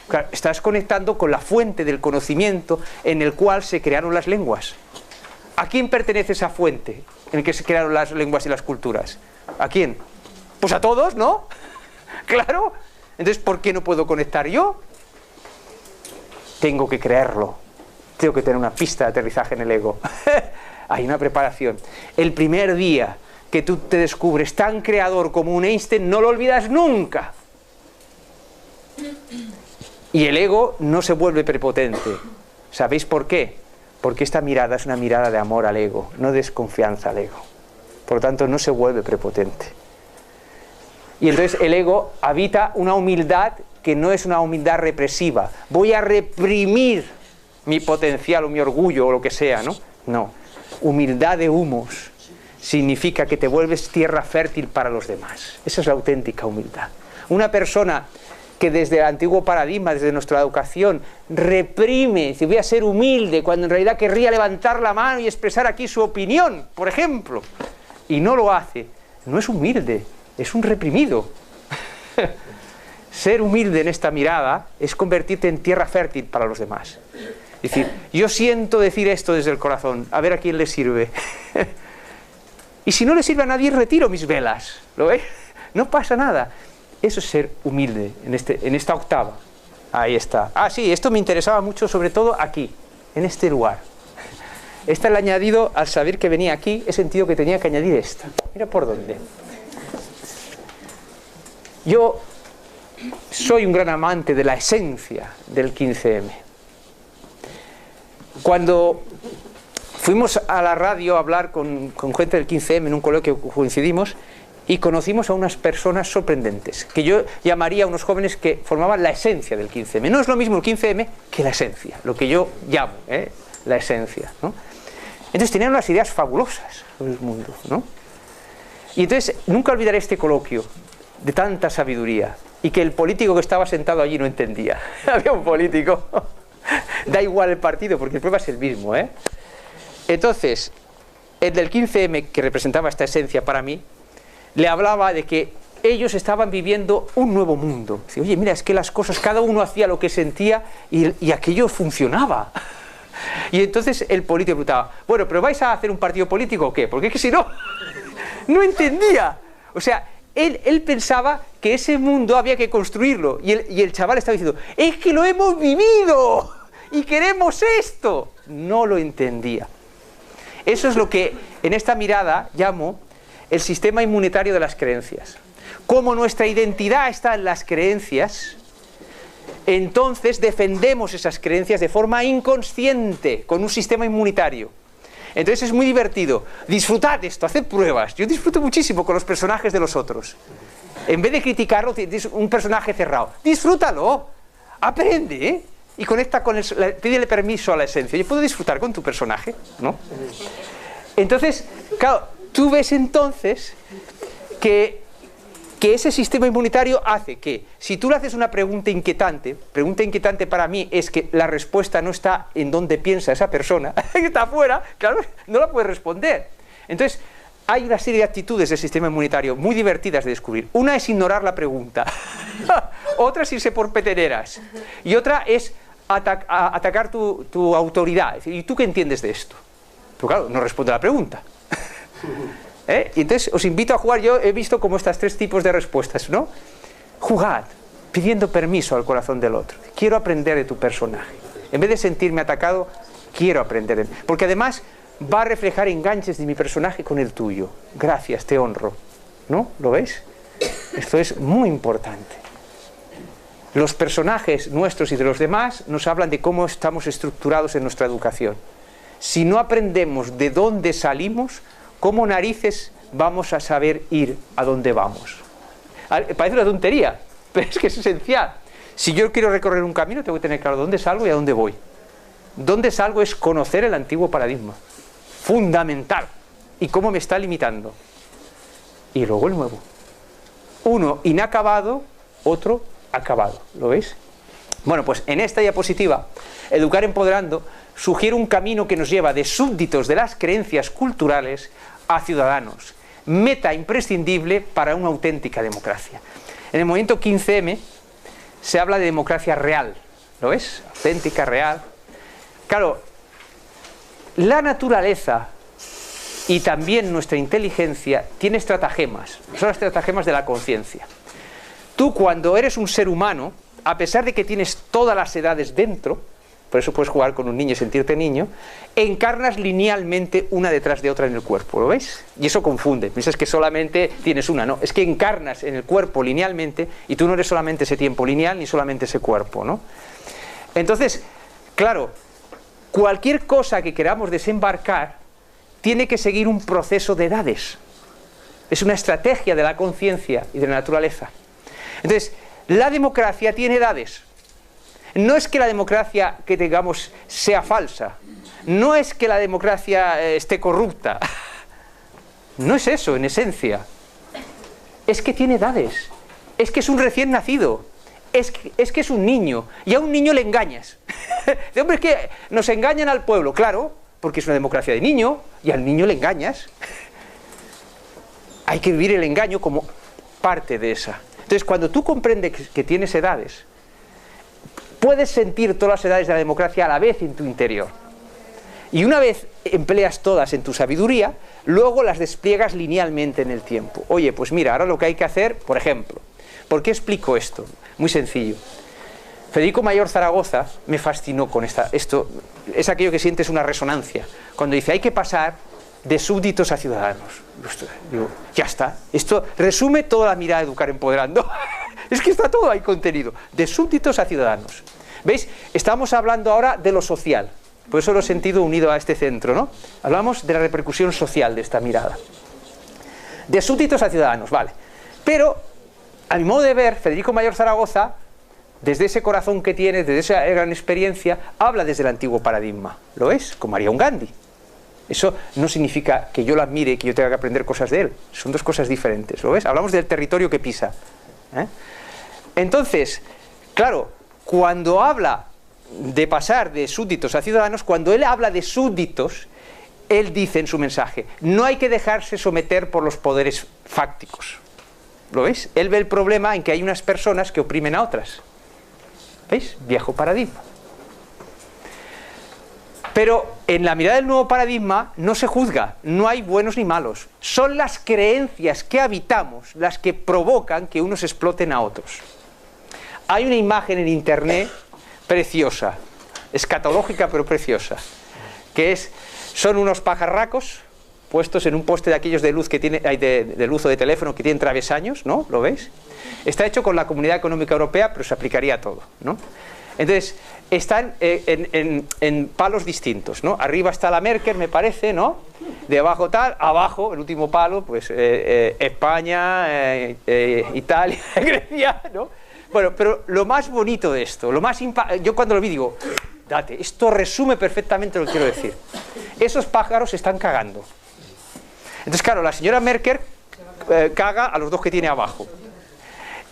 Claro, estás conectando con la fuente del conocimiento en el cual se crearon las lenguas. ¿A quién pertenece esa fuente en la que se crearon las lenguas y las culturas? ¿A quién? Pues a todos, ¿no? Claro. Entonces, ¿por qué no puedo conectar yo? Tengo que creerlo. Tengo que tener una pista de aterrizaje en el ego. Hay una preparación. El primer día que tú te descubres tan creador como un Einstein, no lo olvidas nunca. Y el ego no se vuelve prepotente. ¿Sabéis por qué? Porque esta mirada es una mirada de amor al ego, no de desconfianza al ego. Por lo tanto, no se vuelve prepotente. Y entonces el ego habita una humildad que no es una humildad represiva. Voy a reprimir mi potencial o mi orgullo o lo que sea, ¿no? No. Humildad de humos significa que te vuelves tierra fértil para los demás. Esa es la auténtica humildad. Una persona que desde el antiguo paradigma, desde nuestra educación, reprime, dice, voy a ser humilde, cuando en realidad querría levantar la mano y expresar aquí su opinión, por ejemplo, y no lo hace, no es humilde, es un reprimido. Ser humilde en esta mirada es convertirte en tierra fértil para los demás. Es decir, yo siento decir esto desde el corazón, a ver a quién le sirve. Y si no le sirve a nadie, retiro mis velas. ¿Lo veis? No pasa nada. Eso es ser humilde en esta octava. Ahí está. Ah, sí, esto me interesaba mucho, sobre todo aquí, en este lugar. Este el añadido, al saber que venía aquí, he sentido que tenía que añadir esta. Mira por dónde. Yo soy un gran amante de la esencia del 15M. Cuando fuimos a la radio a hablar con gente del 15M en un coloquio que coincidimos y conocimos a unas personas sorprendentes, que yo llamaría a unos jóvenes que formaban la esencia del 15M. No es lo mismo el 15M que la esencia, lo que yo llamo la esencia, ¿no? Entonces tenían unas ideas fabulosas sobre el mundo, ¿no? Y entonces nunca olvidaré este coloquio de tanta sabiduría y que el político que estaba sentado allí no entendía. Había un político, da igual el partido porque el problema es el mismo, ¿eh? Entonces, el del 15M, que representaba esta esencia para mí, le hablaba de que ellos estaban viviendo un nuevo mundo. Dice, oye, mira, es que las cosas, cada uno hacía lo que sentía y aquello funcionaba. Y entonces el político preguntaba, bueno, ¿pero vais a hacer un partido político o qué? Porque es que si no, no entendía. O sea, él pensaba que ese mundo había que construirlo. Y el chaval estaba diciendo, es que lo hemos vivido y queremos esto. No lo entendía. Eso es lo que en esta mirada llamo el sistema inmunitario de las creencias. Como nuestra identidad está en las creencias, entonces defendemos esas creencias de forma inconsciente, con un sistema inmunitario. Entonces es muy divertido. Disfrutad esto, haced pruebas. Yo disfruto muchísimo con los personajes de los otros. En vez de criticarlo, un personaje cerrado. Disfrútalo, aprende, ¿eh? Y conecta con pídele permiso a la esencia. Yo puedo disfrutar con tu personaje, ¿no? Entonces, claro, tú ves entonces que ese sistema inmunitario hace que, si tú le haces una pregunta inquietante para mí es que la respuesta no está en donde piensa esa persona, que está afuera, claro, no la puede responder. Entonces, hay una serie de actitudes del sistema inmunitario muy divertidas de descubrir. Una es ignorar la pregunta, otra es irse por peteneras, y otra es atacar tu autoridad. ¿Y tú qué entiendes de esto? Pero claro, no responde a la pregunta. Y entonces os invito a jugar. Yo he visto como estos 3 tipos de respuestas, ¿no? Jugad, pidiendo permiso al corazón del otro. Quiero aprender de tu personaje. En vez de sentirme atacado, quiero aprender de él. Porque además va a reflejar enganches de mi personaje con el tuyo. Gracias, te honro. ¿No? ¿Lo veis? Esto es muy importante. Los personajes nuestros y de los demás nos hablan de cómo estamos estructurados en nuestra educación. Si no aprendemos de dónde salimos, ¿cómo narices vamos a saber ir a dónde vamos? Parece una tontería, pero es que es esencial. Si yo quiero recorrer un camino, tengo que tener claro dónde salgo y a dónde voy. Dónde salgo es conocer el antiguo paradigma. Fundamental. Y cómo me está limitando. Y luego el nuevo. Uno inacabado, otro acabado. ¿Lo veis? Bueno, pues en esta diapositiva, Educar Empoderando sugiere un camino que nos lleva de súbditos de las creencias culturales a ciudadanos. Meta imprescindible para una auténtica democracia. En el movimiento 15M se habla de democracia real. ¿Lo ves? Auténtica, real. Claro, la naturaleza y también nuestra inteligencia tiene estratagemas. Son las estratagemas de la conciencia. Tú, cuando eres un ser humano, a pesar de que tienes todas las edades dentro, por eso puedes jugar con un niño y sentirte niño, encarnas linealmente una detrás de otra en el cuerpo, ¿lo veis? Y eso confunde, piensas que solamente tienes una, no, es que encarnas en el cuerpo linealmente y tú no eres solamente ese tiempo lineal ni solamente ese cuerpo, ¿no? Entonces, claro, cualquier cosa que queramos desembarcar tiene que seguir un proceso de edades. Es una estrategia de la conciencia y de la naturaleza. Entonces, la democracia tiene edades. No es que la democracia que tengamos sea falsa. No es que la democracia esté corrupta. No es eso, en esencia. Es que tiene edades. Es que es un recién nacido. Es que es un niño. Y a un niño le engañas. De hombre, es que nos engañan al pueblo. Claro, porque es una democracia de niño. Y al niño le engañas. Hay que vivir el engaño como parte de esa. Entonces, cuando tú comprendes que tienes edades, puedes sentir todas las edades de la democracia a la vez en tu interior. Y una vez empleas todas en tu sabiduría, luego las despliegas linealmente en el tiempo. Oye, pues mira, ahora lo que hay que hacer, por ejemplo, ¿por qué explico esto? Muy sencillo. Federico Mayor Zaragoza me fascinó con esto. Es aquello que sientes una resonancia. Cuando dice, hay que pasar de súbditos a ciudadanos. Digo, ya está. Esto resume toda la mirada de Educar Empoderando. Es que está todo ahí contenido. De súbditos a ciudadanos. ¿Veis? Estamos hablando ahora de lo social. Por eso lo he sentido unido a este centro, ¿no? Hablamos de la repercusión social de esta mirada. De súbditos a ciudadanos, vale. Pero, a mi modo de ver, Federico Mayor Zaragoza, desde ese corazón que tiene, desde esa gran experiencia, habla desde el antiguo paradigma. ¿Lo es? Como haría un Gandhi. Eso no significa que yo lo admire y que yo tenga que aprender cosas de él. Son dos cosas diferentes, ¿lo ves? Hablamos del territorio que pisa. Entonces, claro, cuando habla de pasar de súbditos a ciudadanos, cuando él habla de súbditos, él dice en su mensaje, no hay que dejarse someter por los poderes fácticos. ¿Lo veis? Él ve el problema en que hay unas personas que oprimen a otras. ¿Veis? Viejo paradigma. Pero en la mirada del nuevo paradigma no se juzga, no hay buenos ni malos. Son las creencias que habitamos las que provocan que unos exploten a otros. Hay una imagen en internet preciosa, escatológica pero preciosa, que son unos pajarracos puestos en un poste de aquellos de luz que tiene, de luz o de teléfono que tienen travesaños, ¿no? ¿Lo veis? Está hecho con la Comunidad Económica Europea, pero se aplicaría a todo, ¿no? Entonces, están en palos distintos, ¿no? Arriba está la Merkel, me parece, ¿no? Debajo tal, abajo, el último palo, pues España, Italia, Grecia, ¿no? Bueno, pero lo más bonito de esto, yo cuando lo vi digo, date, esto resume perfectamente lo que quiero decir. Esos pájaros se están cagando. Entonces, claro, la señora Merkel caga a los dos que tiene abajo.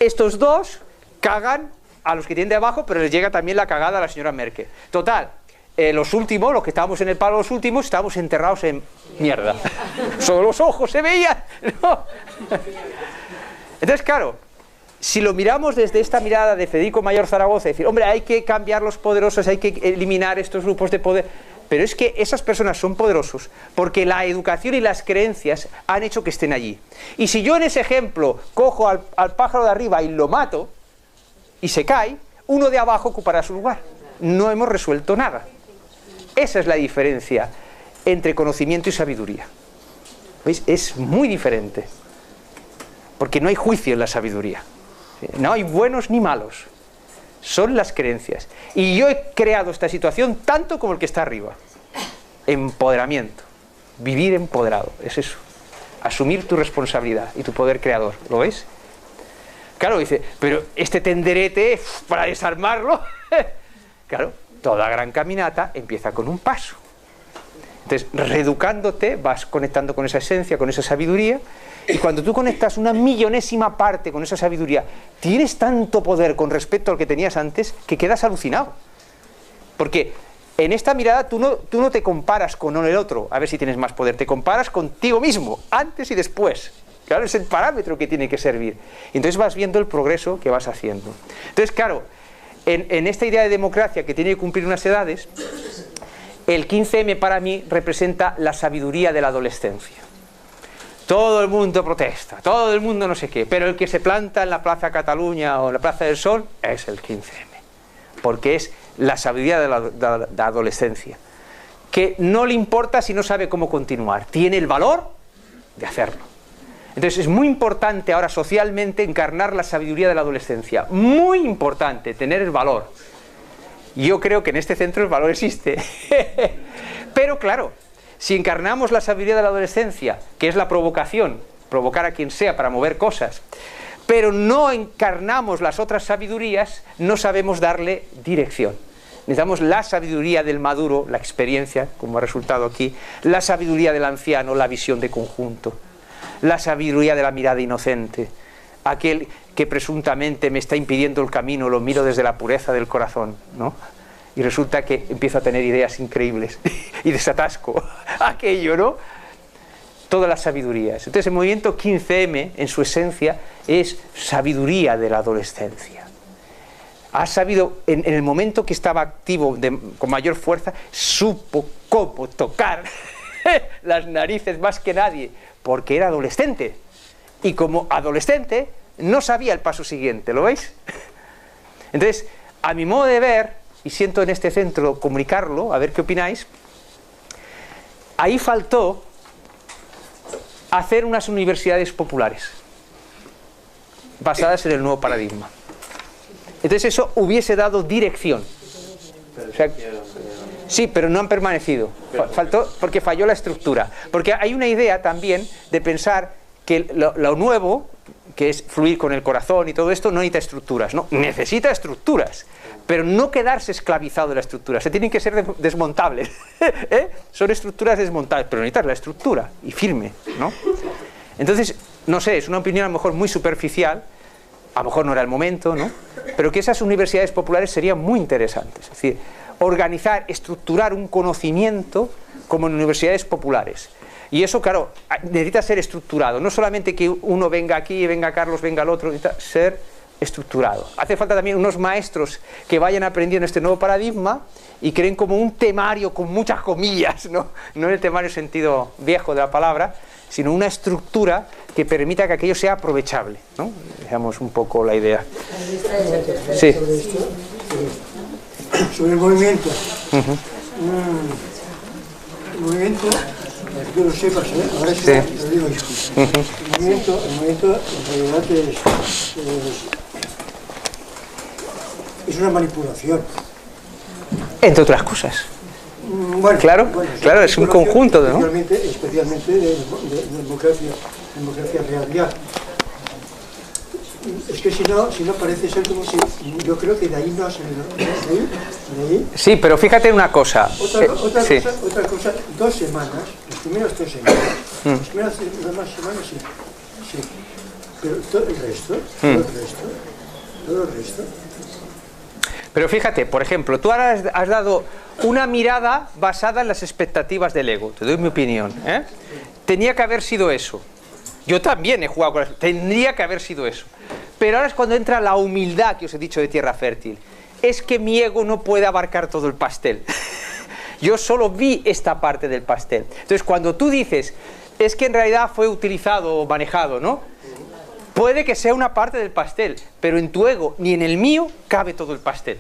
Estos dos cagan a los que tienen de abajo, pero les llega también la cagada a la señora Merkel. Total, los últimos, los que estábamos en el palo, los últimos, estábamos enterrados en mierda. Solo los ojos se veían, ¿no? Entonces, claro, si lo miramos desde esta mirada de Federico Mayor Zaragoza, decir, hombre, hay que cambiar los poderosos, hay que eliminar estos grupos de poder, pero es que esas personas son poderosos porque la educación y las creencias han hecho que estén allí. Y si yo en ese ejemplo cojo al pájaro de arriba y lo mato, y se cae, uno de abajo ocupará su lugar. No hemos resuelto nada. Esa es la diferencia entre conocimiento y sabiduría. ¿Veis? Es muy diferente. Porque no hay juicio en la sabiduría. No hay buenos ni malos. Son las creencias. Y yo he creado esta situación tanto como el que está arriba. Empoderamiento. Vivir empoderado. Es eso. Asumir tu responsabilidad y tu poder creador. ¿Lo veis? Claro, dice, pero este tenderete, para desarmarlo, claro, toda gran caminata empieza con un paso. Entonces, reeducándote, vas conectando con esa esencia, con esa sabiduría, y cuando tú conectas una millonésima parte con esa sabiduría, tienes tanto poder con respecto al que tenías antes, que quedas alucinado. Porque en esta mirada tú no te comparas con el otro, a ver si tienes más poder, te comparas contigo mismo, antes y después. Claro, es el parámetro que tiene que servir. Entonces vas viendo el progreso que vas haciendo. Entonces, claro, en esta idea de democracia que tiene que cumplir unas edades, el 15M para mí representa la sabiduría de la adolescencia. Todo el mundo protesta, todo el mundo no sé qué, pero el que se planta en la Plaza Cataluña o en la Plaza del Sol es el 15M, porque es la sabiduría de la adolescencia, que no le importa si no sabe cómo continuar, tiene el valor de hacerlo. Entonces es muy importante ahora socialmente encarnar la sabiduría de la adolescencia, muy importante tener el valor. Yo creo que en este centro el valor existe, pero claro, si encarnamos la sabiduría de la adolescencia, que es la provocación, provocar a quien sea para mover cosas, pero no encarnamos las otras sabidurías, no sabemos darle dirección. Necesitamos la sabiduría del maduro, la experiencia, como ha resultado aquí, la sabiduría del anciano, la visión de conjunto, la sabiduría de la mirada inocente, aquel que presuntamente me está impidiendo el camino, lo miro desde la pureza del corazón, ¿no? Y resulta que empiezo a tener ideas increíbles y desatasco aquello, ¿no? Todas las sabidurías. Entonces el movimiento 15M en su esencia es sabiduría de la adolescencia. Ha sabido, en el momento que estaba activo con mayor fuerza, supo cómo tocar las narices más que nadie, porque era adolescente. Y como adolescente no sabía el paso siguiente, ¿lo veis? Entonces, a mi modo de ver, y siento en este centro comunicarlo, a ver qué opináis, ahí faltó hacer unas universidades populares, basadas en el nuevo paradigma. Entonces eso hubiese dado dirección. O sea, sí, pero no han permanecido. Faltó porque falló la estructura. Porque hay una idea también de pensar que lo nuevo, que es fluir con el corazón y todo esto, no necesita estructuras, ¿no? Necesita estructuras, pero no quedarse esclavizado de la estructura. Se tienen que ser desmontables. Son estructuras desmontables, pero necesitas la estructura y firme, ¿no? Entonces, no sé, es una opinión a lo mejor muy superficial, a lo mejor no era el momento, ¿no? Pero que esas universidades populares serían muy interesantes. Es decir, organizar, estructurar un conocimiento como en universidades populares. Y eso, claro, necesita ser estructurado. No solamente que uno venga aquí, venga Carlos, venga el otro, necesita ser estructurado. Hace falta también unos maestros que vayan aprendiendo este nuevo paradigma y creen como un temario con muchas comillas, ¿no? No en el temario sentido viejo de la palabra, sino una estructura que permita que aquello sea aprovechable, ¿no? Veamos un poco la idea. Sí. Sobre el movimiento. El movimiento, que tú lo sepas, ahora sí lo digo yo. El movimiento en realidad es una manipulación. Entre otras cosas. Bueno, claro, es un conjunto, ¿no? Especialmente de democracia real ya. Es que si no parece ser como si... Yo creo que de ahí no ha salido. De ahí. Sí, pero fíjate una cosa. Otra cosa, 2 semanas, las primeras 3 semanas, las primeras demás semanas sí. Pero todo el resto. Pero fíjate, por ejemplo, tú ahora has dado una mirada basada en las expectativas del ego. Te doy mi opinión, ¿eh? Tenía que haber sido eso. Yo también he jugado con eso. Tendría que haber sido eso. Pero ahora es cuando entra la humildad que os he dicho de tierra fértil. Es que mi ego no puede abarcar todo el pastel. Yo solo vi esta parte del pastel. Entonces, cuando tú dices, es que en realidad fue utilizado o manejado, ¿no? Puede que sea una parte del pastel, pero en tu ego ni en el mío cabe todo el pastel.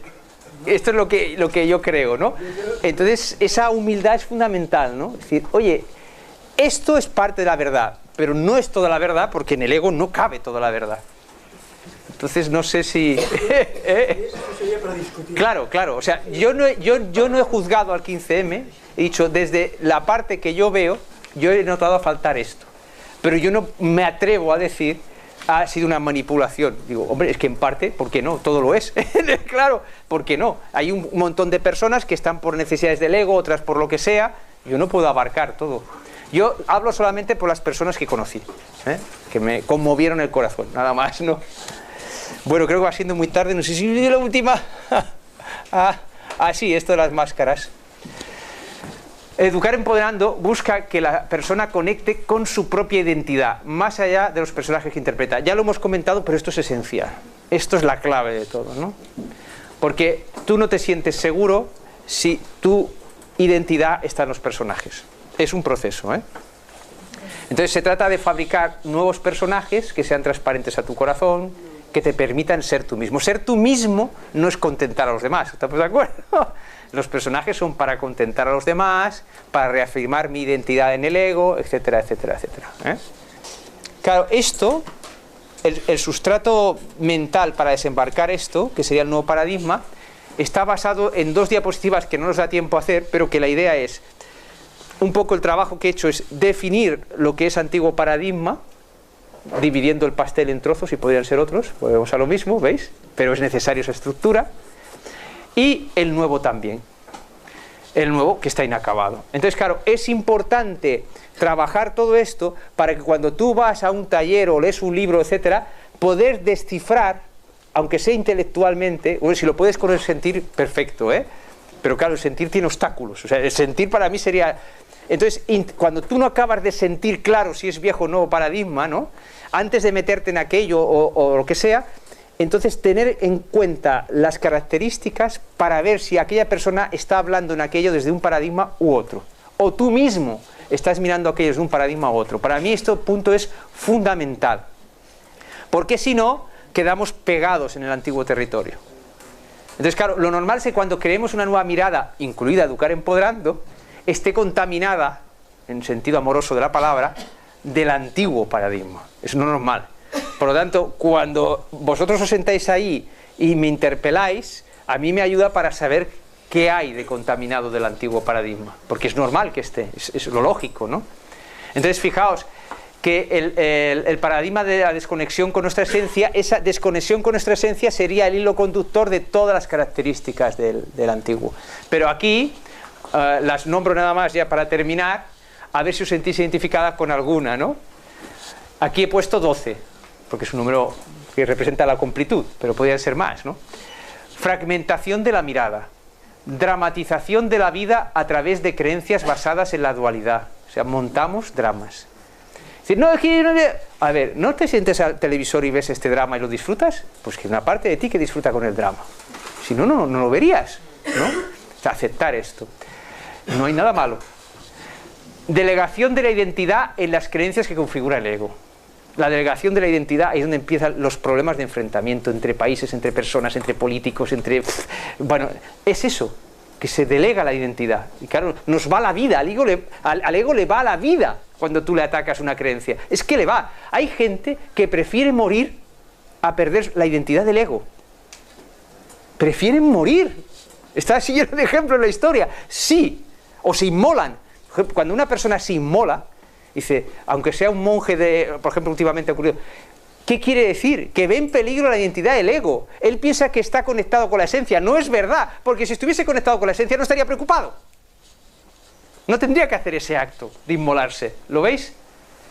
Esto es lo que yo creo, ¿no? Entonces, esa humildad es fundamental, ¿no? Es decir, oye, esto es parte de la verdad, pero no es toda la verdad porque en el ego no cabe toda la verdad. Entonces no sé si... Eso sería para discutir. Claro, claro. O sea, yo no he juzgado al 15M. He dicho, desde la parte que yo veo, yo he notado faltar esto. Pero yo no me atrevo a decir, ha sido una manipulación. Digo, hombre, es que en parte, ¿por qué no? Todo lo es. Claro, ¿por qué no? Hay un montón de personas que están por necesidades del ego, otras por lo que sea. Yo no puedo abarcar todo. Yo hablo solamente por las personas que conocí, que me conmovieron el corazón, nada más, ¿no? Bueno, creo que va siendo muy tarde, no sé si la última... sí, esto de las máscaras. Educar empoderando busca que la persona conecte con su propia identidad, más allá de los personajes que interpreta. Ya lo hemos comentado, pero esto es esencial. Esto es la clave de todo, ¿no? Porque tú no te sientes seguro si tu identidad está en los personajes. Es un proceso, ¿eh? Entonces se trata de fabricar nuevos personajes que sean transparentes a tu corazón, que te permitan ser tú mismo. Ser tú mismo no es contentar a los demás, ¿estamos de acuerdo? Los personajes son para contentar a los demás, para reafirmar mi identidad en el ego, etcétera, etcétera, etcétera, ¿eh? Claro, esto, el sustrato mental para desembarcar esto, que sería el nuevo paradigma, está basado en 2 diapositivas que no nos da tiempo a hacer, pero que la idea es, un poco el trabajo que he hecho es definir lo que es antiguo paradigma, dividiendo el pastel en trozos y podrían ser otros, volvemos a lo mismo, ¿veis? Pero es necesaria esa estructura. Y el nuevo también, el nuevo que está inacabado. Entonces, claro, es importante trabajar todo esto para que cuando tú vas a un taller o lees un libro, etcétera, poder descifrar, aunque sea intelectualmente, o si lo puedes con el sentir, perfecto, ¿eh? Pero claro, el sentir tiene obstáculos, o sea, el sentir para mí sería... Entonces, cuando tú no acabas de sentir claro si es viejo o nuevo paradigma, ¿no? Antes de meterte en aquello o lo que sea, entonces tener en cuenta las características para ver si aquella persona está hablando en aquello desde un paradigma u otro. O tú mismo estás mirando aquello desde un paradigma u otro. Para mí este punto es fundamental. Porque si no, quedamos pegados en el antiguo territorio. Entonces, claro, lo normal es que cuando creemos una nueva mirada, incluida Educar Empoderando, esté contaminada, en sentido amoroso de la palabra, del antiguo paradigma. Es no normal. Por lo tanto, cuando vosotros os sentáis ahí y me interpeláis, a mí me ayuda para saber qué hay de contaminado del antiguo paradigma. Porque es normal que esté, es lo lógico, ¿no? Entonces, fijaos que el paradigma de la desconexión con nuestra esencia, esa desconexión con nuestra esencia sería el hilo conductor de todas las características del antiguo. Pero aquí... las nombro nada más ya para terminar, a ver si os sentís identificadas con alguna, ¿no? Aquí he puesto 12, porque es un número que representa la completud, pero podrían ser más, ¿no? Fragmentación de la mirada, dramatización de la vida a través de creencias basadas en la dualidad, o sea, montamos dramas. Es decir, no, es que... A ver, ¿no te sientes al televisor y ves este drama y lo disfrutas? Pues que hay una parte de ti que disfruta con el drama. Si no, no lo verías, ¿no? O sea, aceptar esto. No hay nada malo. Delegación de la identidad en las creencias que configura el ego. La delegación de la identidad es donde empiezan los problemas de enfrentamiento entre países, entre personas, entre políticos, entre... Bueno, es eso, que se delega la identidad. Y claro, nos va la vida, al ego le va la vida cuando tú le atacas una creencia. Es que le va. Hay gente que prefiere morir a perder la identidad del ego. Prefieren morir. Está así lleno de ejemplos en la historia. Sí. O se inmolan. Cuando una persona se inmola, dice, aunque sea un monje por ejemplo, últimamente ha ocurrido, ¿qué quiere decir? Que ve en peligro la identidad del ego. Él piensa que está conectado con la esencia. No es verdad, porque si estuviese conectado con la esencia no estaría preocupado. No tendría que hacer ese acto de inmolarse. ¿Lo veis?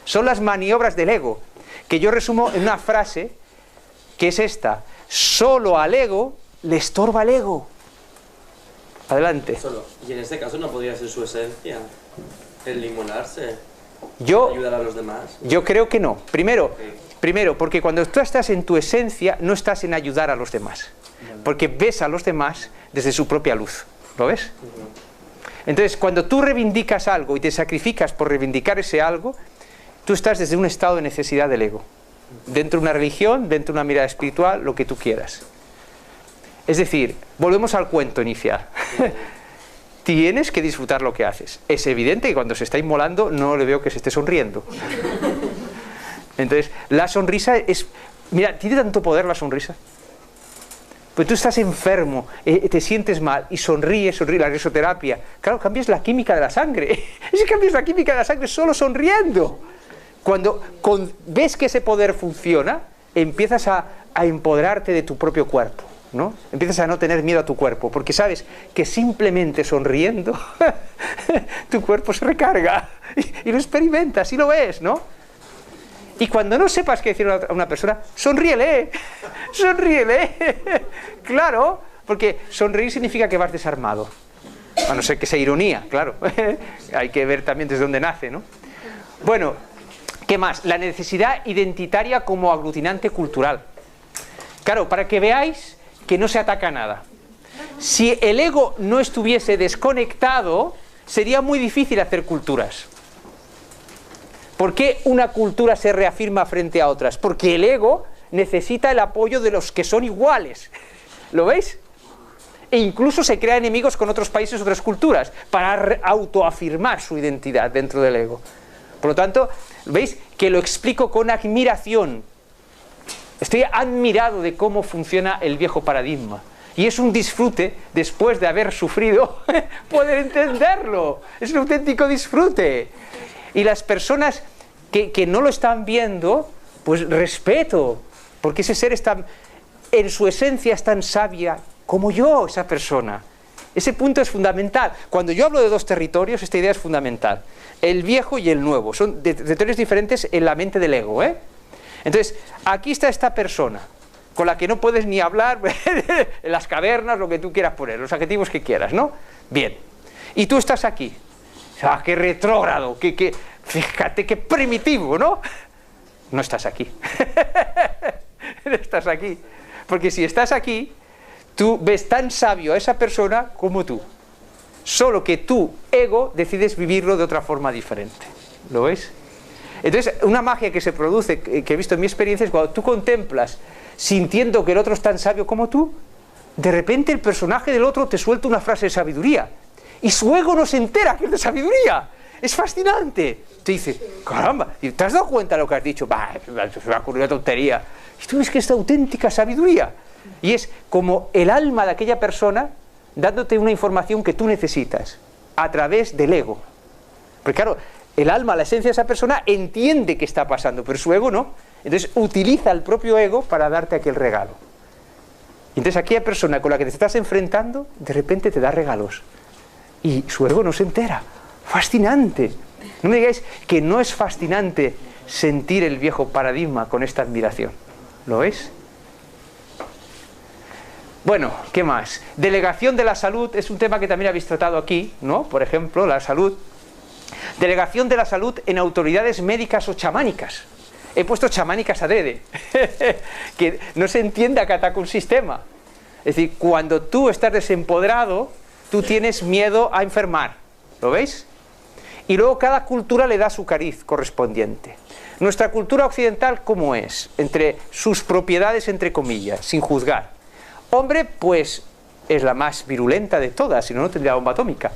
Son las maniobras del ego, que yo resumo en una frase, que es esta: solo al ego le estorba el ego. Adelante. Solo. Y en este caso no podría ser su esencia el inmolarse, ayudar a los demás. Yo creo que no. Primero, Primero, porque cuando tú estás en tu esencia, no estás en ayudar a los demás. Porque ves a los demás desde su propia luz. ¿Lo ves? Entonces, cuando tú reivindicas algo y te sacrificas por reivindicar ese algo, tú estás desde un estado de necesidad del ego. Dentro de una religión, dentro de una mirada espiritual, lo que tú quieras. Es decir, volvemos al cuento inicial. Tienes que disfrutar lo que haces. Es evidente que cuando se está inmolando no le veo que se esté sonriendo. Entonces, la sonrisa es... Mira, tiene tanto poder la sonrisa. Pues tú estás enfermo, te sientes mal y sonríes, la risoterapia. Claro, cambias la química de la sangre. Es que cambias la química de la sangre solo sonriendo. Cuando ves que ese poder funciona, empiezas a empoderarte de tu propio cuerpo, ¿no? Empiezas a no tener miedo a tu cuerpo, porque sabes que simplemente sonriendo tu cuerpo se recarga y lo experimentas y lo ves, ¿no? Y cuando no sepas qué decir a una persona, sonríele, sonríele. Claro, porque sonreír significa que vas desarmado. A no ser que sea ironía, claro. Hay que ver también desde dónde nace, ¿no? Bueno, ¿qué más? La necesidad identitaria como aglutinante cultural. Claro, para que veáis que no se ataca a nada. Si el ego no estuviese desconectado, sería muy difícil hacer culturas. ¿Por qué una cultura se reafirma frente a otras? Porque el ego necesita el apoyo de los que son iguales. ¿Lo veis? E incluso se crea enemigos con otros países, otras culturas, para autoafirmar su identidad dentro del ego. Por lo tanto, ¿veis? Que lo explico con admiración. Estoy admirado de cómo funciona el viejo paradigma. Y es un disfrute, después de haber sufrido, poder entenderlo. Es un auténtico disfrute. Y las personas que no lo están viendo, pues respeto, porque ese ser está, en su esencia es tan sabia como yo, esa persona. Ese punto es fundamental. Cuando yo hablo de dos territorios, esta idea es fundamental. El viejo y el nuevo. Son territorios diferentes en la mente del ego, ¿eh? Entonces, aquí está esta persona, con la que no puedes ni hablar, en las cavernas, lo que tú quieras poner, los adjetivos que quieras, ¿no? Bien. Y tú estás aquí. ¡Ah, qué retrógrado! Fíjate qué primitivo, ¿no? No estás aquí. No estás aquí. Porque si estás aquí, tú ves tan sabio a esa persona como tú. Solo que tu ego decides vivirlo de otra forma diferente. ¿Lo ves? Entonces, una magia que se produce, que he visto en mi experiencia, es cuando tú contemplas, sintiendo que el otro es tan sabio como tú, de repente el personaje del otro te suelta una frase de sabiduría. Y su ego no se entera que es de sabiduría. Es fascinante. Te dice, caramba, ¿te has dado cuenta de lo que has dicho? Bah, se me ha ocurrido una tontería. Y tú ves que es auténtica sabiduría. Y es como el alma de aquella persona dándote una información que tú necesitas a través del ego. Porque claro, el alma, la esencia de esa persona entiende qué está pasando, pero su ego no. Entonces utiliza el propio ego para darte aquel regalo. Y entonces aquella persona con la que te estás enfrentando, de repente te da regalos. Y su ego no se entera. Fascinante. No me digáis que no es fascinante sentir el viejo paradigma con esta admiración. ¿Lo veis? Bueno, ¿qué más? Delegación de la salud es un tema que también habéis tratado aquí, ¿no? Por ejemplo, la salud. Delegación de la salud en autoridades médicas o chamánicas. He puesto chamánicas adrede. Que no se entienda que ataca un sistema. Es decir, cuando tú estás desempoderado, tú tienes miedo a enfermar. ¿Lo veis? Y luego cada cultura le da su cariz correspondiente. Nuestra cultura occidental, ¿cómo es? Entre sus propiedades, entre comillas, sin juzgar. Hombre, pues es la más virulenta de todas, si no, no tendría bomba atómica.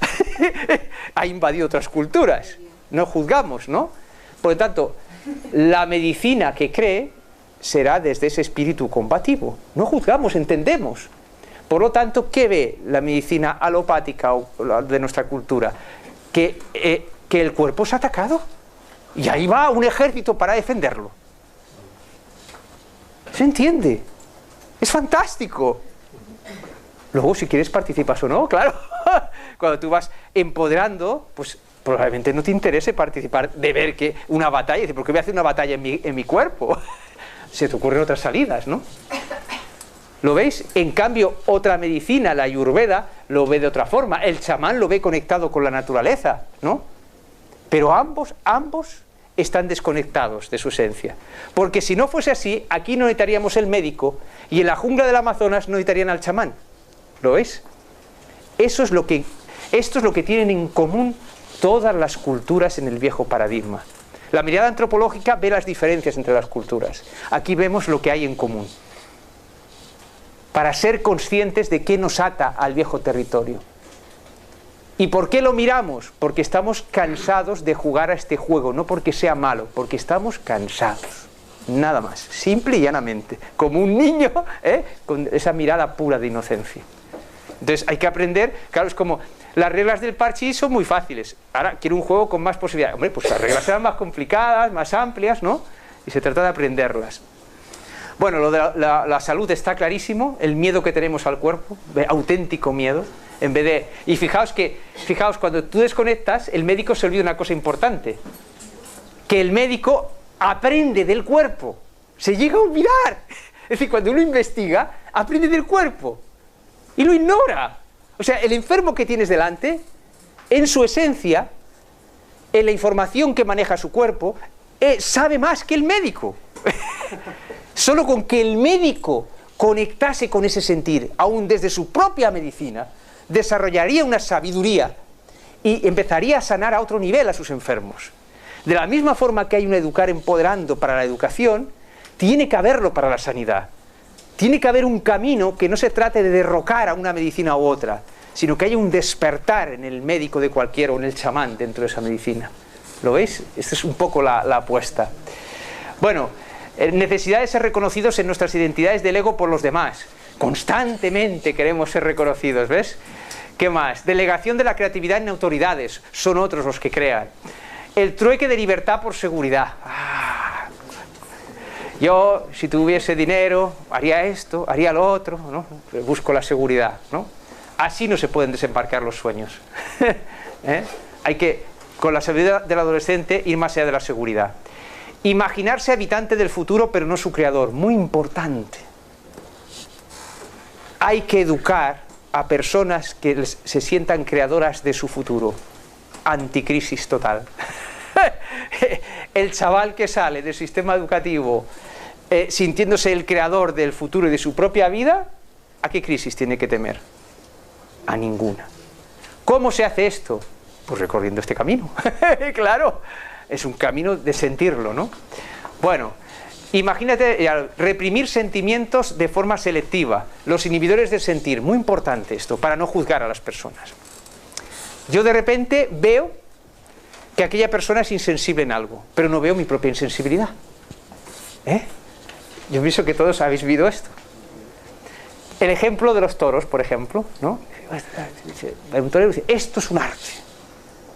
Ha invadido otras culturas. No juzgamos, ¿no? Por lo tanto, la medicina que cree será desde ese espíritu combativo. No juzgamos, entendemos. Por lo tanto, ¿qué ve la medicina alopática de nuestra cultura? Que el cuerpo es atacado y ahí va un ejército para defenderlo. ¿Se entiende? Es fantástico. Luego, si quieres, participas o no, claro. Cuando tú vas empoderando, pues probablemente no te interese participar de ver que una batalla, dice, ¿por qué voy a hacer una batalla en mi cuerpo? Se te ocurren otras salidas, ¿no? ¿Lo veis? En cambio, otra medicina, la Ayurveda, lo ve de otra forma. El chamán lo ve conectado con la naturaleza, ¿no? Pero ambos están desconectados de su esencia. Porque si no fuese así, aquí no necesitaríamos el médico y en la jungla del Amazonas no necesitarían al chamán. ¿Lo veis? Esto es lo que tienen en común todas las culturas en el viejo paradigma. La mirada antropológica ve las diferencias entre las culturas. Aquí vemos lo que hay en común. Para ser conscientes de qué nos ata al viejo territorio. ¿Y por qué lo miramos? Porque estamos cansados de jugar a este juego, no porque sea malo, porque estamos cansados. Nada más, simple y llanamente, como un niño, con esa mirada pura de inocencia. Entonces hay que aprender, claro, es como, las reglas del parchís son muy fáciles, ahora quiero un juego con más posibilidades. Hombre, pues las reglas serán más complicadas, más amplias, ¿no? Y se trata de aprenderlas. Bueno, lo de la salud está clarísimo, el miedo que tenemos al cuerpo, auténtico miedo. En vez de... Y fijaos, cuando tú desconectas, el médico se olvida una cosa importante. Que el médico aprende del cuerpo. Se llega a olvidar. Es decir, cuando uno investiga, aprende del cuerpo. Y lo ignora. O sea, el enfermo que tienes delante, en su esencia, en la información que maneja su cuerpo, sabe más que el médico. Solo con que el médico conectase con ese sentir, aún desde su propia medicina, desarrollaría una sabiduría y empezaría a sanar a otro nivel a sus enfermos. De la misma forma que hay un educar empoderando para la educación, tiene que haberlo para la sanidad. Tiene que haber un camino que no se trate de derrocar a una medicina u otra, sino que haya un despertar en el médico de cualquiera o en el chamán dentro de esa medicina. ¿Lo veis? Esta es un poco la apuesta. Bueno, necesidad de ser reconocidos en nuestras identidades del ego por los demás. Constantemente queremos ser reconocidos, ¿ves? ¿Qué más? Delegación de la creatividad en autoridades, son otros los que crean. El trueque de libertad por seguridad. Yo, si tuviese dinero, haría esto, haría lo otro, ¿no? Busco la seguridad, ¿no? Así no se pueden desembarcar los sueños. Hay que, con la sabiduría del adolescente, ir más allá de la seguridad. Imaginarse habitante del futuro, pero no su creador. Muy importante. Hay que educar a personas que se sientan creadoras de su futuro. Anticrisis total. El chaval que sale del sistema educativo sintiéndose el creador del futuro y de su propia vida, ¿a qué crisis tiene que temer? A ninguna. ¿Cómo se hace esto? Pues recorriendo este camino. Claro, es un camino de sentirlo, ¿no? Bueno, imagínate, reprimir sentimientos de forma selectiva, los inhibidores del sentir, muy importante esto, para no juzgar a las personas. Yo de repente veo que aquella persona es insensible en algo, pero no veo mi propia insensibilidad. Yo pienso que todos habéis vivido esto. El ejemplo de los toros, por ejemplo, ¿no? Un torero dice, esto es un arte.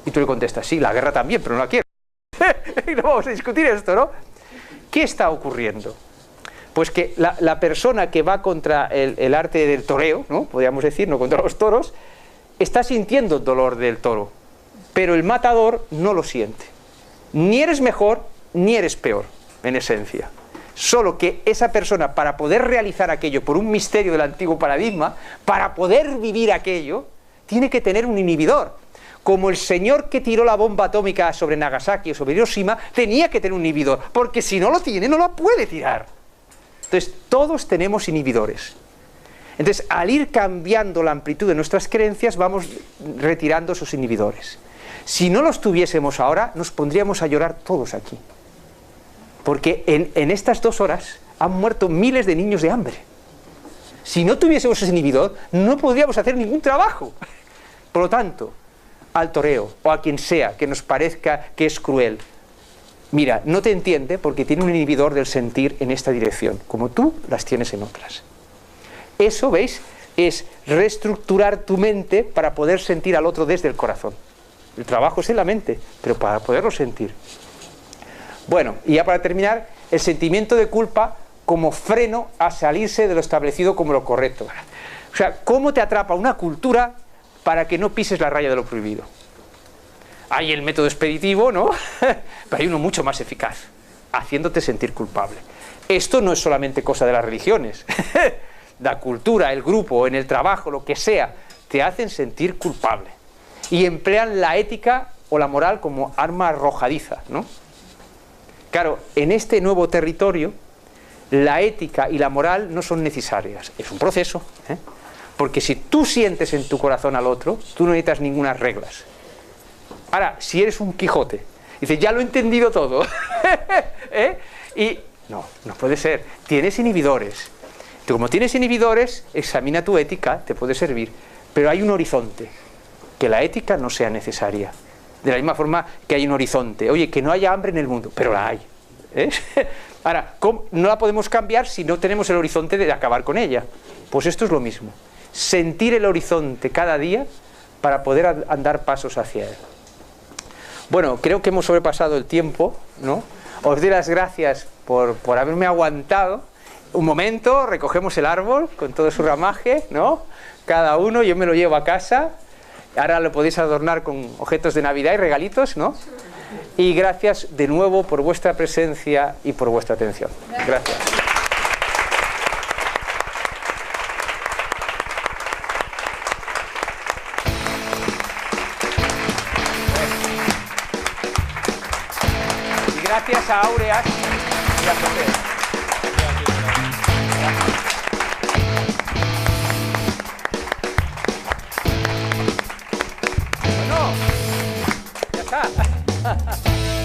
Y tú le contestas, sí, la guerra también, pero no la quiero. No vamos a discutir esto, ¿no? ¿Qué está ocurriendo? Pues que la persona que va contra el arte del toreo, ¿no? Podríamos decir, no contra los toros, está sintiendo el dolor del toro, pero el matador no lo siente. Ni eres mejor, ni eres peor, en esencia. Solo que esa persona, para poder realizar aquello por un misterio del antiguo paradigma, para poder vivir aquello, tiene que tener un inhibidor. Como el señor que tiró la bomba atómica sobre Nagasaki o sobre Hiroshima, tenía que tener un inhibidor, porque si no lo tiene, no lo puede tirar. Entonces, todos tenemos inhibidores. Entonces, al ir cambiando la amplitud de nuestras creencias, vamos retirando esos inhibidores. Si no los tuviésemos ahora, nos pondríamos a llorar todos aquí. Porque en estas 2 horas han muerto miles de niños de hambre. Si no tuviésemos ese inhibidor, no podríamos hacer ningún trabajo. Por lo tanto, al toreo o a quien sea que nos parezca que es cruel, mira, no te entiende porque tiene un inhibidor del sentir en esta dirección, como tú las tienes en otras. Eso, ¿veis? Es reestructurar tu mente para poder sentir al otro desde el corazón. El trabajo es en la mente, pero para poderlo sentir. Bueno, y ya para terminar, el sentimiento de culpa como freno a salirse de lo establecido como lo correcto. O sea, ¿cómo te atrapa una cultura para que no pises la raya de lo prohibido? Hay el método expeditivo, ¿no? Pero hay uno mucho más eficaz, haciéndote sentir culpable. Esto no es solamente cosa de las religiones. La cultura, el grupo, en el trabajo, lo que sea, te hacen sentir culpable. Y emplean la ética o la moral como arma arrojadiza, ¿no? Claro, en este nuevo territorio, la ética y la moral no son necesarias. Es un proceso, ¿eh? Porque si tú sientes en tu corazón al otro, tú no necesitas ninguna reglas. Ahora, si eres un Quijote, dices, ya lo he entendido todo, ¿eh? Y no puede ser. Tienes inhibidores. Tú, como tienes inhibidores, examina tu ética, te puede servir. Pero hay un horizonte, que la ética no sea necesaria. De la misma forma que hay un horizonte. Oye, que no haya hambre en el mundo, pero la hay. ¿Eh? Ahora, no la podemos cambiar si no tenemos el horizonte de acabar con ella. Pues esto es lo mismo. Sentir el horizonte cada día para poder andar pasos hacia él. Bueno, creo que hemos sobrepasado el tiempo, ¿no? Os doy las gracias por haberme aguantado. Un momento, recogemos el árbol con todo su ramaje, ¿no? Cada uno, yo me lo llevo a casa. Ahora lo podéis adornar con objetos de Navidad y regalitos, ¿no? Y gracias de nuevo por vuestra presencia y por vuestra atención. Gracias. Y gracias a Aureas y a José. Bueno, ya está.